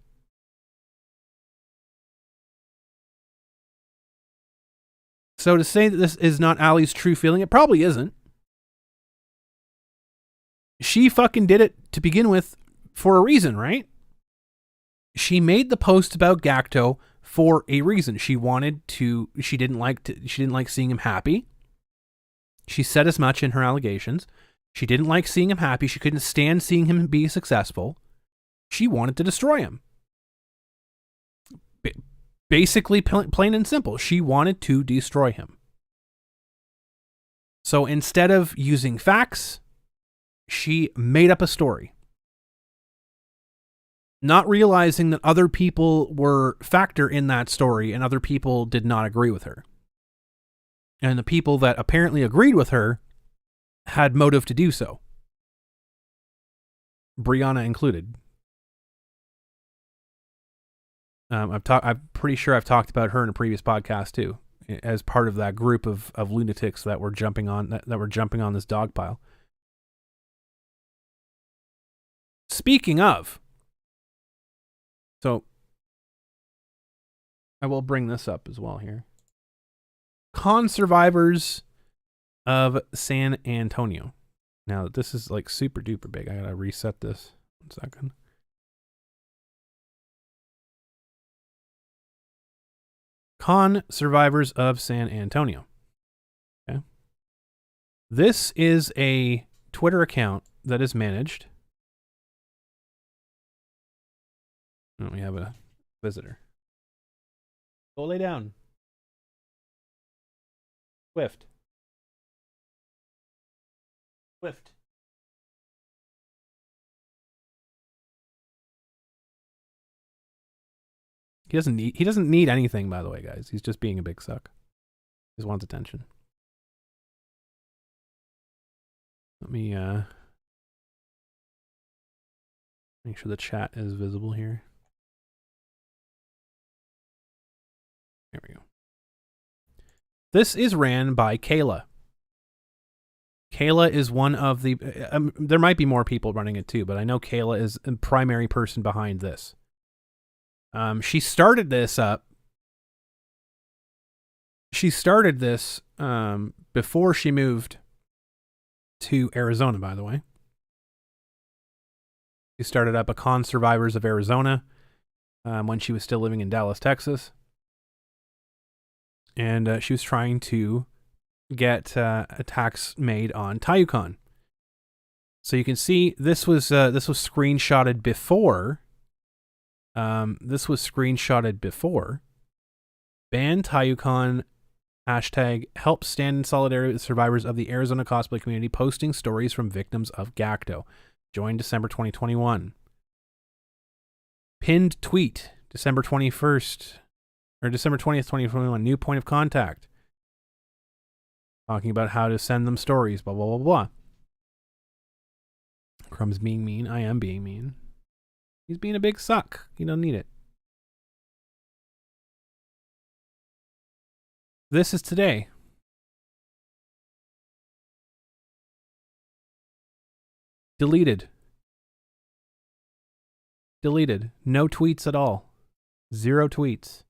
So to say that this is not Allie's true feeling, it probably isn't. She fucking did it to begin with for a reason, right? She made the post about Gacto for a reason. She didn't like seeing him happy. She said as much in her allegations. She didn't like seeing him happy. She couldn't stand seeing him be successful. She wanted to destroy him. Basically, plain and simple, she wanted to destroy him. So instead of using facts, she made up a story. Not realizing that other people were factor in that story and other people did not agree with her. And the people that apparently agreed with her had motive to do so. Brianna included. I'm pretty sure I've talked about her in a previous podcast too, as part of that group of lunatics that were jumping on this dog pile. Speaking of, so I will bring this up as well here. Con survivors of San Antonio. Now this is like super duper big. I gotta reset this. 1 second. Con survivors of San Antonio. Okay. This is a Twitter account that is managed. Oh, we have a visitor. Go lay down. Swift. He doesn't need anything, by the way, guys. He's just being a big suck. He just wants attention. Let me make sure the chat is visible here. There we go. This is ran by Kayla. Kayla is one of the... there might be more people running it too, but I know Kayla is the primary person behind this. She started this up. She started this before she moved to Arizona, by the way. She started up a Con Survivors of Arizona when she was still living in Dallas, Texas. And she was trying to get attacks made on TaiyouCon. So you can see this was screenshotted before. This was screenshotted before. Ban TaiyouCon. Hashtag help stand in solidarity with survivors of the Arizona cosplay community, posting stories from victims of Gacto. Join December 2021. Pinned tweet December 21st or December 20th, 2021. New point of contact. Talking about how to send them stories, blah, blah, blah, blah. Crumb's being mean. I am being mean. He's being a big suck. You don't need it. This is today. Deleted. Deleted. No tweets at all. 0 tweets.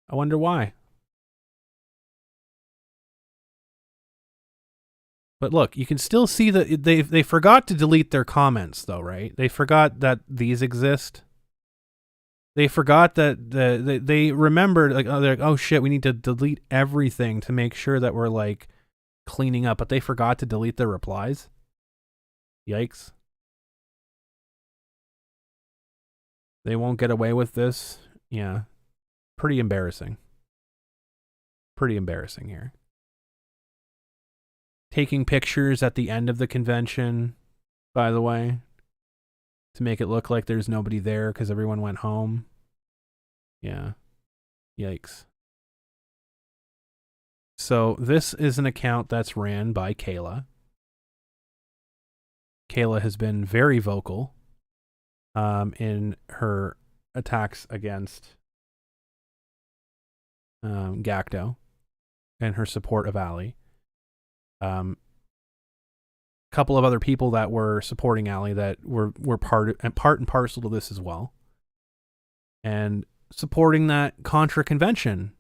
I wonder why. But look, you can still see that they forgot to delete their comments, though, right? They forgot that these exist. They forgot that they remembered, like, they're like, oh shit, we need to delete everything to make sure that we're like cleaning up, but they forgot to delete their replies. Yikes. They won't get away with this. Yeah. Pretty embarrassing. pretty embarrassing here. Taking pictures at the end of the convention, by the way, to make it look like there's nobody there because everyone went home. Yeah. Yikes. So this is an account that's ran by Kayla. Kayla has been very vocal in her attacks against Gacto and her support of Ali. Couple of other people that were supporting Ali that were part and parcel to this as well, and supporting that Contra convention.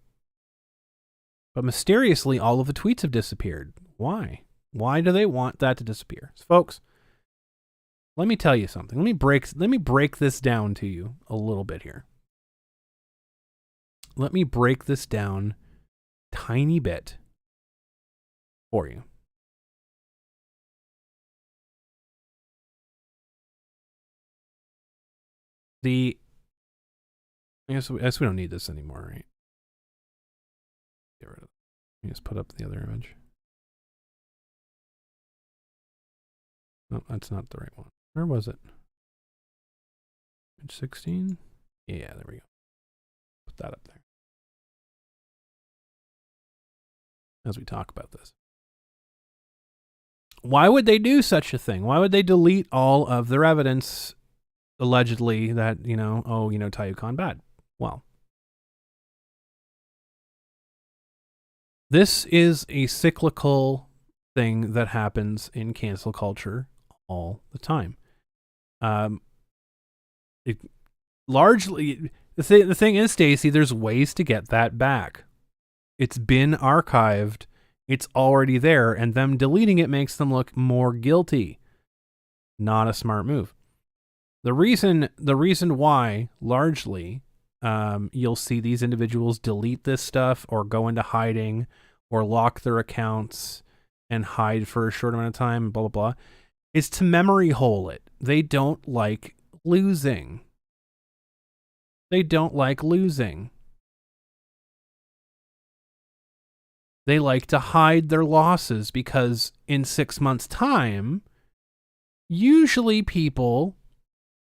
But mysteriously, all of the tweets have disappeared. Why? Why do they want that to disappear? So folks, let me tell you something. Let me break this down to you a little bit here. Let me break this down tiny bit for you. I guess we don't need this anymore, right? Get rid of it. Let me just put up the other image. No, that's not the right one. Where was it? Image 16? Yeah, there we go. Put that up there. As we talk about this. Why would they do such a thing? Why would they delete all of their evidence allegedly that, TaiyouCon bad? Well, this is a cyclical thing that happens in cancel culture all the time. Largely, the thing is, Stacy, there's ways to get that back. It's been archived. It's already there, and them deleting it makes them look more guilty. Not a smart move. The reason why, largely, you'll see these individuals delete this stuff or go into hiding or lock their accounts and hide for a short amount of time, blah, blah, blah, is to memory hole it. They don't like losing. They don't like losing. They like to hide their losses because in 6 months' time, usually people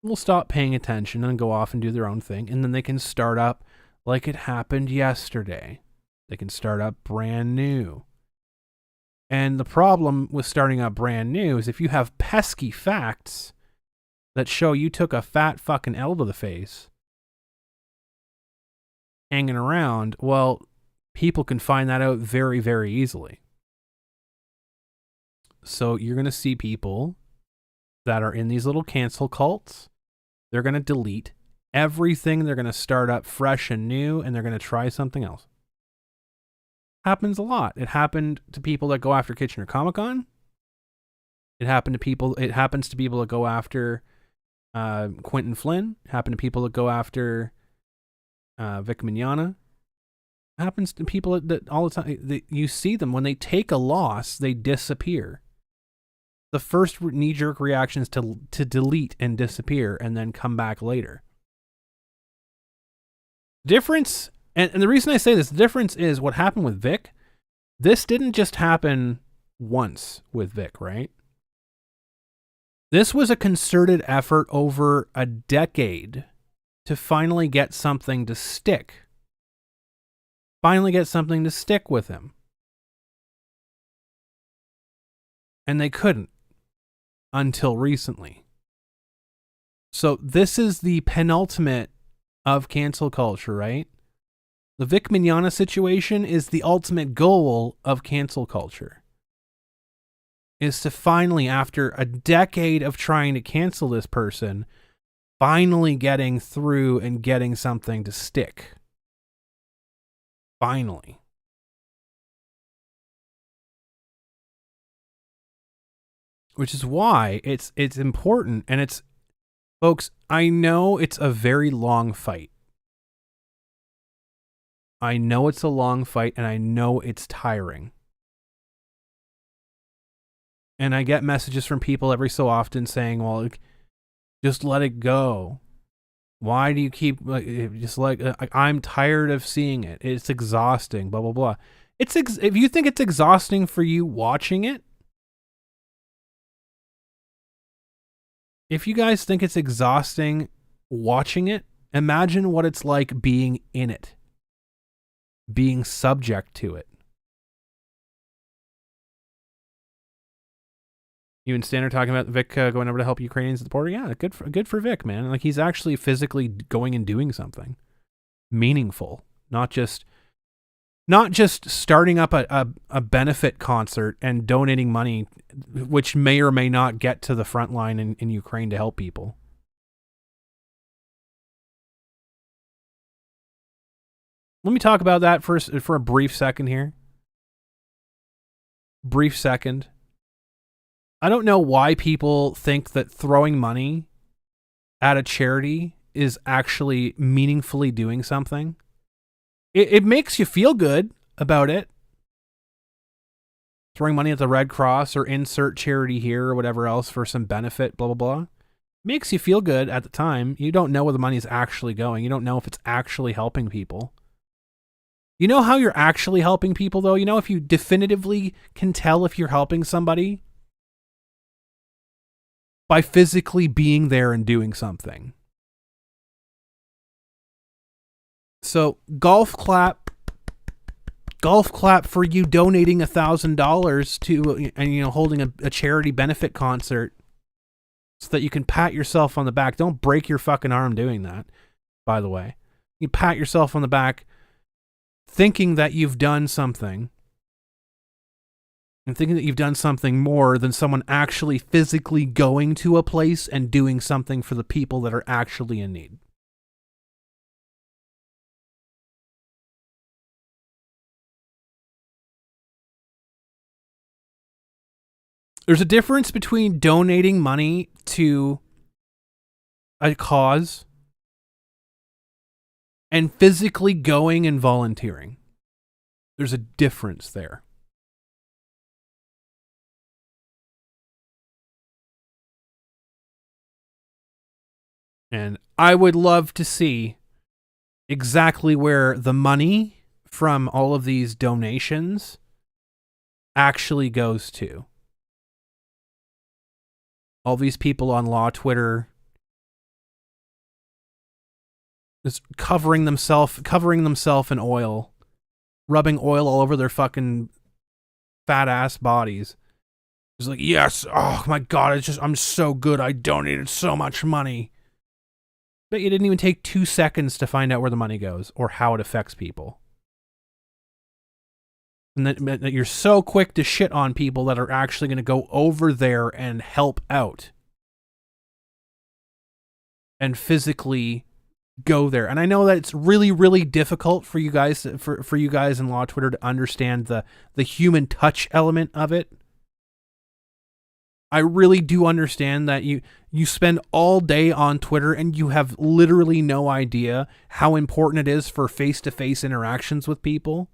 will stop paying attention and go off and do their own thing, and then they can start up like it happened yesterday. They can start up brand new. And the problem with starting up brand new is if you have pesky facts that show you took a fat fucking L to the face hanging around, well, people can find that out very, very easily. So you're going to see people that are in these little cancel cults. They're going to delete everything. They're going to start up fresh and new, and they're going to try something else. Happens a lot. It happened to people that go after Kitchener Comic-Con. It happens to people that go after Quentin Flynn. It happened to people that go after Vic Mignogna. It happens to people that all the time. You see them when they take a loss, they disappear. The first knee-jerk reaction is to delete and disappear and then come back later. Difference, and the reason I say this, the difference is what happened with Vic. This didn't just happen once with Vic, right? This was a concerted effort over a decade to finally get something to stick. Finally get something to stick with him. And they couldn't until recently. So this is the penultimate of cancel culture, right? The Vic Mignogna situation is the ultimate goal of cancel culture. Is to finally, after a decade of trying to cancel this person, finally getting through and getting something to stick. Finally. Which is why it's important, and it's, folks, I know it's a very long fight. I know it's a long fight, and I know it's tiring. And I get messages from people every so often saying, well, just let it go. Why do you keep, I'm tired of seeing it. It's exhausting, blah, blah, blah. If you think it's exhausting for you watching it, if you guys think it's exhausting watching it, imagine what it's like being in it, being subject to it. You and Stan are talking about Vic going over to help Ukrainians at the border. Yeah, good for Vic, man. Like, he's actually physically going and doing something meaningful, not just starting up a benefit concert and donating money, which may or may not get to the front line in Ukraine to help people. Let me talk about that for a brief second here. Brief second. I don't know why people think that throwing money at a charity is actually meaningfully doing something. It makes you feel good about it. Throwing money at the Red Cross or insert charity here or whatever else for some benefit, blah, blah, blah. Makes you feel good at the time. You don't know where the money is actually going. You don't know if it's actually helping people. You know how you're actually helping people, though? You know, if you definitively can tell if you're helping somebody? By physically being there and doing something. So, golf clap for you donating $1,000 to, and holding a charity benefit concert so that you can pat yourself on the back. Don't break your fucking arm doing that, by the way. You pat yourself on the back thinking that you've done something. And thinking that you've done something more than someone actually physically going to a place and doing something for the people that are actually in need. There's a difference between donating money to a cause and physically going and volunteering. There's a difference there. And I would love to see exactly where the money from all of these donations actually goes to. All these people on Law Twitter just covering themselves in oil, rubbing oil all over their fucking fat ass bodies. It's like, yes, oh my God, I'm so good. I donated so much money. But you didn't even take 2 seconds to find out where the money goes or how it affects people. And that you're so quick to shit on people that are actually going to go over there and help out. And physically go there. And I know that it's really, really difficult for you guys, for you guys in Law Twitter to understand the human touch element of it. I really do understand that you spend all day on Twitter and you have literally no idea how important it is for face-to-face interactions with people.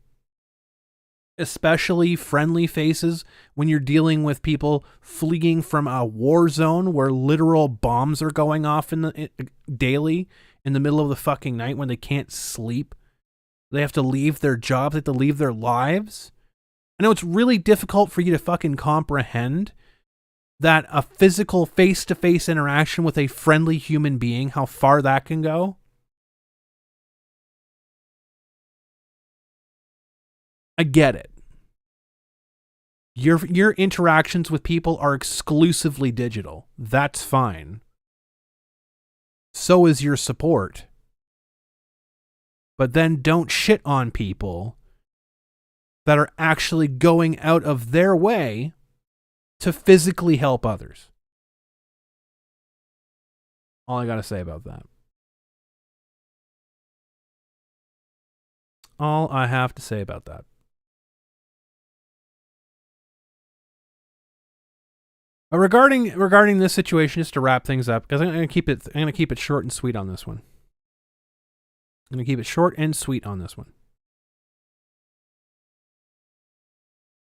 Especially friendly faces when you're dealing with people fleeing from a war zone where literal bombs are going off daily in the middle of the fucking night when they can't sleep. They have to leave their jobs, they have to leave their lives. I know it's really difficult for you to fucking comprehend that a physical face-to-face interaction with a friendly human being, how far that can go. I get it. Your interactions with people are exclusively digital. That's fine. So is your support. But then don't shit on people that are actually going out of their way to physically help others. All I got to say about that. All I have to say about that. Regarding this situation, just to wrap things up, because I'm gonna keep it short and sweet on this one. I'm gonna keep it short and sweet on this one.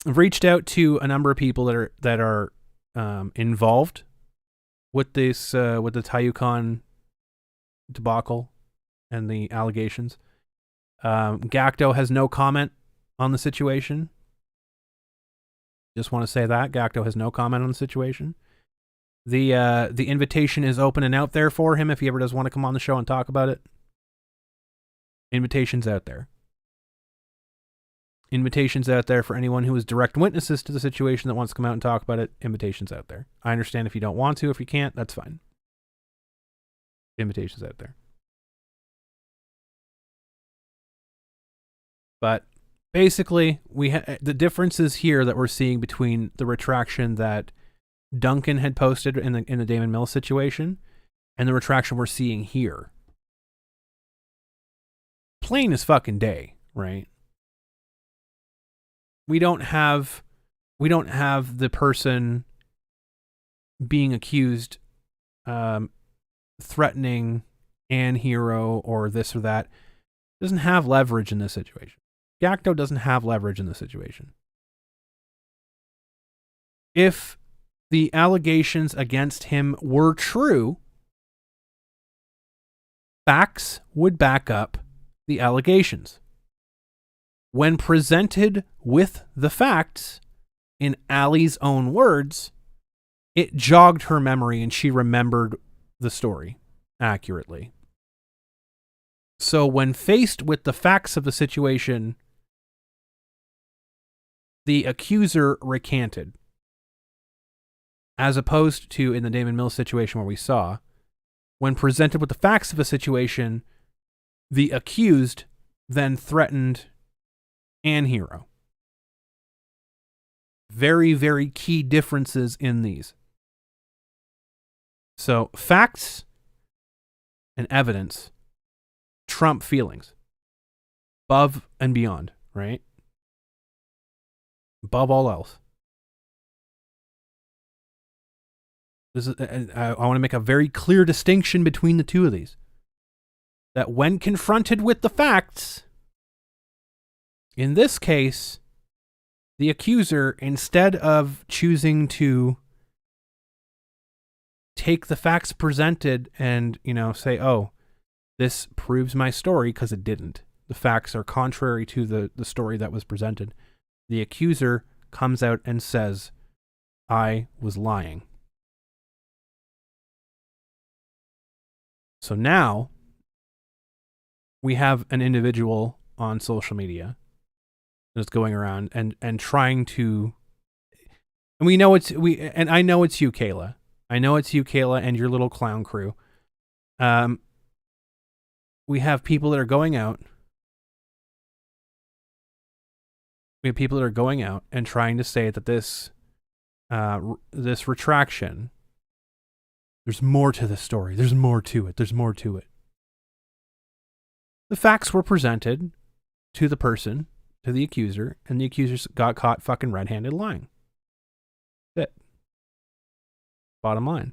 I've reached out to a number of people that are involved with this with the TaiyouCon debacle and the allegations. Gacto has no comment on the situation. Just want to say that Gacto has no comment on the situation. The invitation is open and out there for him if he ever does want to come on the show and talk about it. Invitation's out there. Invitations out there for anyone who is direct witnesses to the situation that wants to come out and talk about it. Invitations out there. I understand if you don't want to, if you can't, that's fine. Invitations out there. But basically, the differences here that we're seeing between the retraction that Duncan had posted in the Damon Mills situation and the retraction we're seeing here. Plain as fucking day, right? We don't have the person being accused threatening Ann Hero or this or that. Doesn't have leverage in this situation. Gacto doesn't have leverage in this situation. If the allegations against him were true, facts would back up the allegations. When presented with the facts, in Allie's own words, it jogged her memory and she remembered the story accurately. So when faced with the facts of the situation, the accuser recanted. As opposed to in the Damon Mills situation where we saw, when presented with the facts of a situation, the accused then threatened Ann Hero. Very, very key differences in these. So facts and evidence trump feelings. Above and beyond, right? Above all else. I want to make a very clear distinction between the two of these. That when confronted with the facts, in this case, the accuser, instead of choosing to take the facts presented and, say, oh, this proves my story, because it didn't. The facts are contrary to the story that was presented. The accuser comes out and says, I was lying. So now we have an individual on social media that's going around and trying to, and I know it's you, Kayla. I know it's you, Kayla, and your little clown crew. We have people that are going out. We have people that are going out and trying to say that this retraction, there's more to the story. There's more to it. There's more to it. The facts were presented to the person, to the accuser, and the accuser got caught fucking red-handed lying. That's it. Bottom line.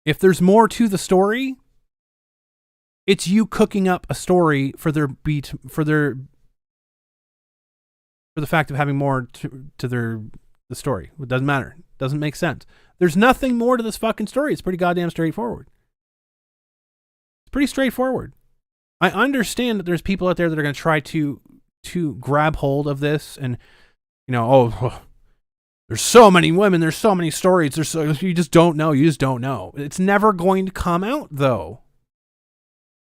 If there's more to the story, it's you cooking up a story for the fact of having more to the story. It doesn't matter. It doesn't make sense. There's nothing more to this fucking story. It's pretty goddamn straightforward. It's pretty straightforward. I understand that there's people out there that are going to try to grab hold of this and, there's so many women, there's so many stories, you just don't know. You just don't know. It's never going to come out, though.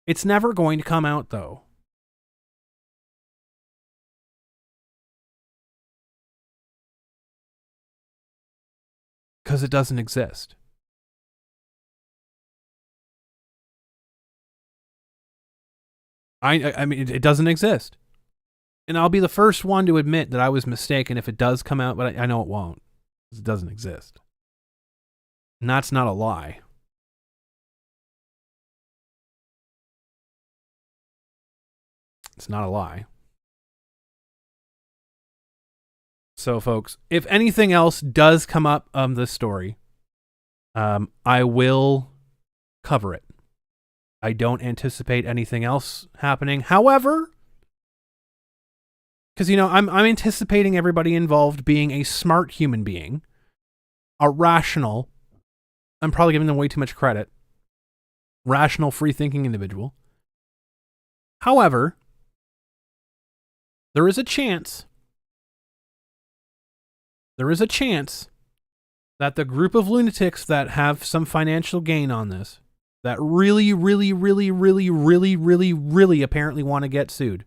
It's never going to come out, though. Because it doesn't exist. I mean, it doesn't exist. And I'll be the first one to admit that I was mistaken if it does come out, but I know it won't. Because it doesn't exist. And that's not a lie. It's not a lie. So, folks, if anything else does come up of this story, I will cover it. I don't anticipate anything else happening. However, because, I'm anticipating everybody involved being a smart human being, a rational, I'm probably giving them way too much credit, rational, free-thinking individual. However, there is a chance that the group of lunatics that have some financial gain on this, that really, really, really, really, really, really, really apparently want to get sued,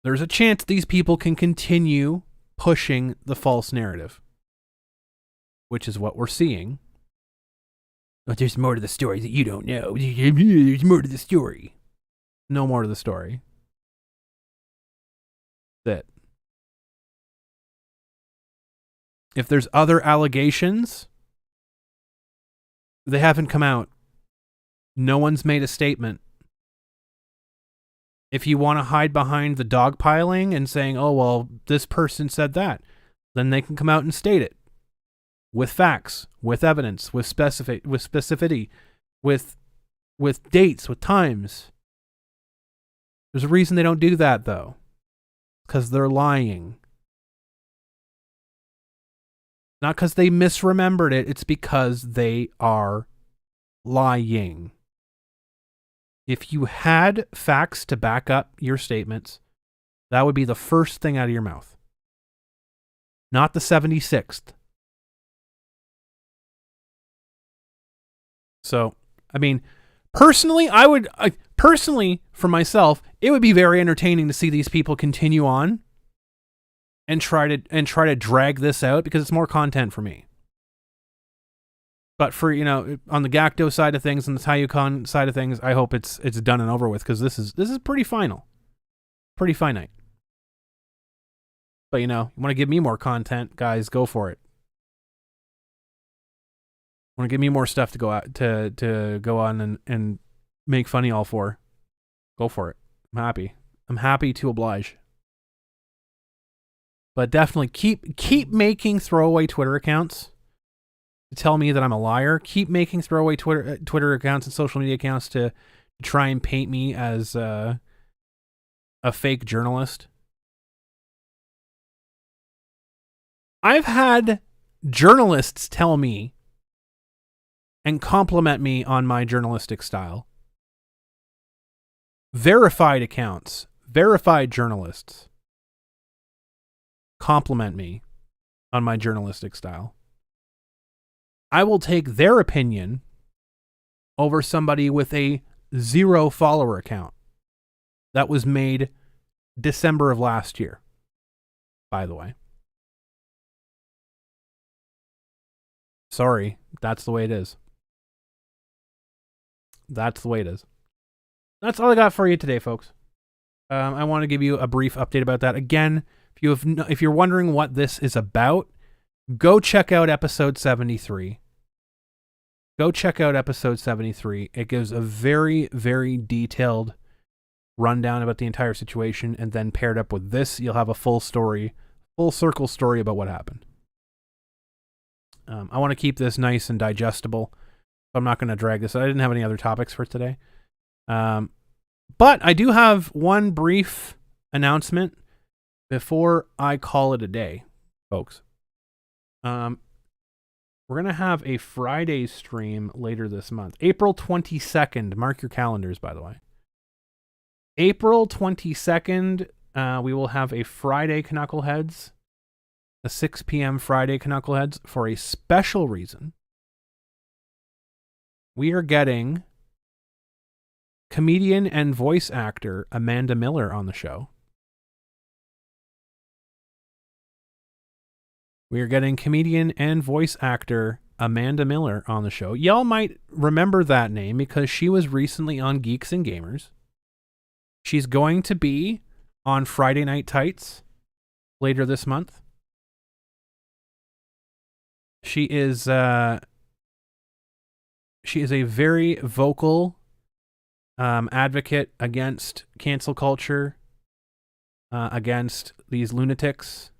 there's a chance these people can continue pushing the false narrative, which is what we're seeing. But there's more to the story that you don't know. There's more to the story. No more to the story. That if there's other allegations, they haven't come out. No one's made a statement. If you want to hide behind the dogpiling and saying, oh, well, this person said that, then they can come out and state it. With facts, with evidence, with specificity, with dates, with times. There's a reason they don't do that, though. Because they're lying. Not because they misremembered it, it's because they are lying. If you had facts to back up your statements, that would be the first thing out of your mouth. Not the 76th. So, I mean, personally, for myself, it would be very entertaining to see these people continue on and try to drag this out because it's more content for me. But for, on the Gacto side of things and the TaiyouCon side of things, I hope it's done and over with because this is pretty final. Pretty finite. But, you want to give me more content, guys, go for it. Want to give me more stuff to go out to go on and make funny all for. Go for it. I'm happy to oblige. But definitely keep making throwaway Twitter accounts to tell me that I'm a liar. Keep making throwaway Twitter accounts and social media accounts to try and paint me as a fake journalist. I've had journalists tell me and compliment me on my journalistic style. Verified accounts, verified journalists compliment me on my journalistic style. I will take their opinion over somebody with a 0 follower account that was made December of last year, by the way. Sorry, that's the way it is. That's the way it is. That's all I got for you today, folks. I want to give you a brief update about that. Again, if you're wondering what this is about, go check out episode 73. Go check out episode 73. It gives a very, very detailed rundown about the entire situation, and then paired up with this, you'll have a full circle story about what happened. I want to keep this nice and digestible. I'm not going to drag this. I didn't have any other topics for today. But I do have one brief announcement before I call it a day, folks. We're going to have a Friday stream later this month. April 22nd. Mark your calendars, by the way. April 22nd, we will have a Friday Canuckleheads, a 6 p.m. Friday Canuckleheads for a special reason. We are getting comedian and voice actor Amanda Miller on the show. We are getting comedian and voice actor Amanda Miller on the show. Y'all might remember that name because she was recently on Geeks and Gamers. She's going to be on Friday Night Tights later this month. She is a very vocal advocate against cancel culture, against these lunatics.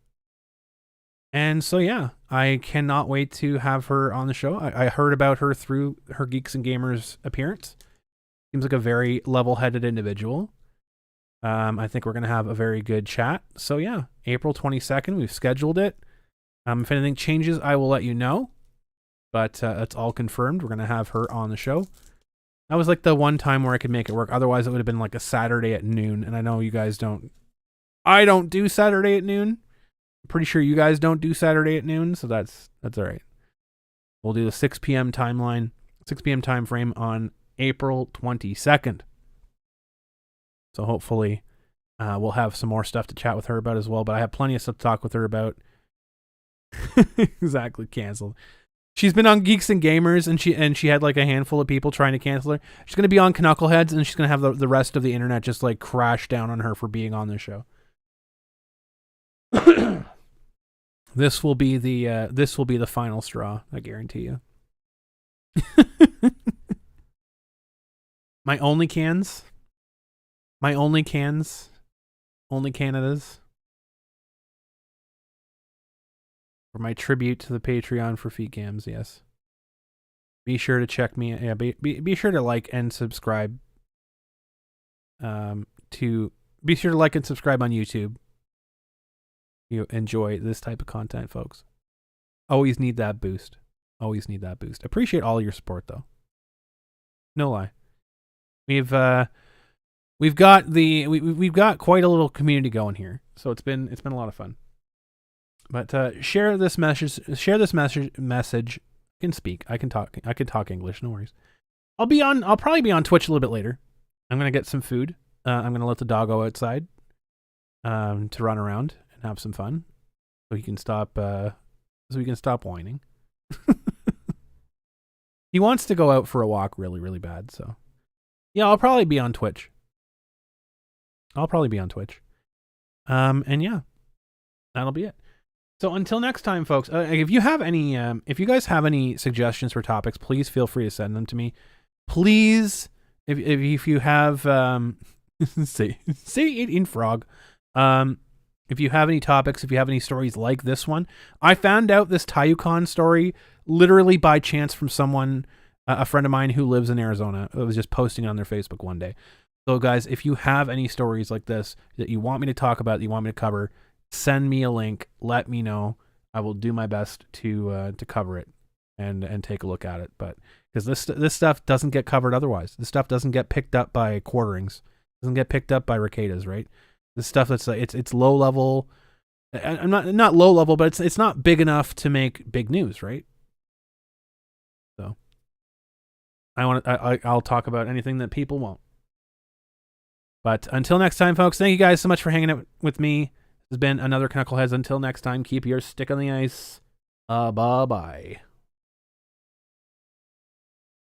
And so, yeah, I cannot wait to have her on the show. I heard about her through her Geeks and Gamers appearance. Seems like a very level-headed individual. I think we're going to have a very good chat. So, yeah, April 22nd, we've scheduled it. If anything changes, I will let you know. But it's all confirmed. We're going to have her on the show. That was like the one time where I could make it work. Otherwise, it would have been like a Saturday at noon. And I know you guys don't. I don't do Saturday at noon. I'm pretty sure you guys don't do Saturday at noon. So that's all right. We'll do the 6 p.m. timeline, 6 p.m. time frame on April 22nd. So hopefully we'll have some more stuff to chat with her about as well. But I have plenty of stuff to talk with her about. Exactly, canceled. She's been on Geeks and Gamers, and she had like a handful of people trying to cancel her. She's gonna be on Canuckleheads, and she's gonna have the rest of the internet just like crash down on her for being on this show. This will be the final straw, I guarantee you. My only cans, only Canadas. For my tribute to the Patreon for feet cams, yes. Be sure to check me. Yeah, be sure to like and subscribe. Be sure to like and subscribe on YouTube. You enjoy this type of content, folks. Always need that boost. Always need that boost. Appreciate all your support, though. No lie. We've got quite a little community going here, so it's been a lot of fun. But share this message. I can speak. I can talk English. No worries. I'll probably be on Twitch a little bit later. I'm gonna get some food. I'm gonna let the dog go outside to run around and have some fun, so he can stop whining. He wants to go out for a walk really, really bad. So yeah, I'll probably be on Twitch. And yeah, that'll be it. So until next time, folks, if you guys have any suggestions for topics, please feel free to send them to me. Please, if you have, say it in frog. If you have any topics, if you have any stories like this one, I found out this TaiyouCon story literally by chance from someone, a friend of mine who lives in Arizona. I was just posting it on their Facebook one day. So guys, if you have any stories like this that you want me to talk about, that you want me to cover, send me a link. Let me know. I will do my best to cover it and take a look at it. But because this stuff doesn't get covered otherwise. This stuff doesn't get picked up by quarterings. Doesn't get picked up by Ricadas, right? This stuff that's it's low level. I'm not low level, but it's not big enough to make big news, right? So I'll talk about anything that people won't. But until next time, folks, thank you guys so much for hanging out with me. This has been another Canuckleheads. Until next time, keep your stick on the ice. Bye-bye.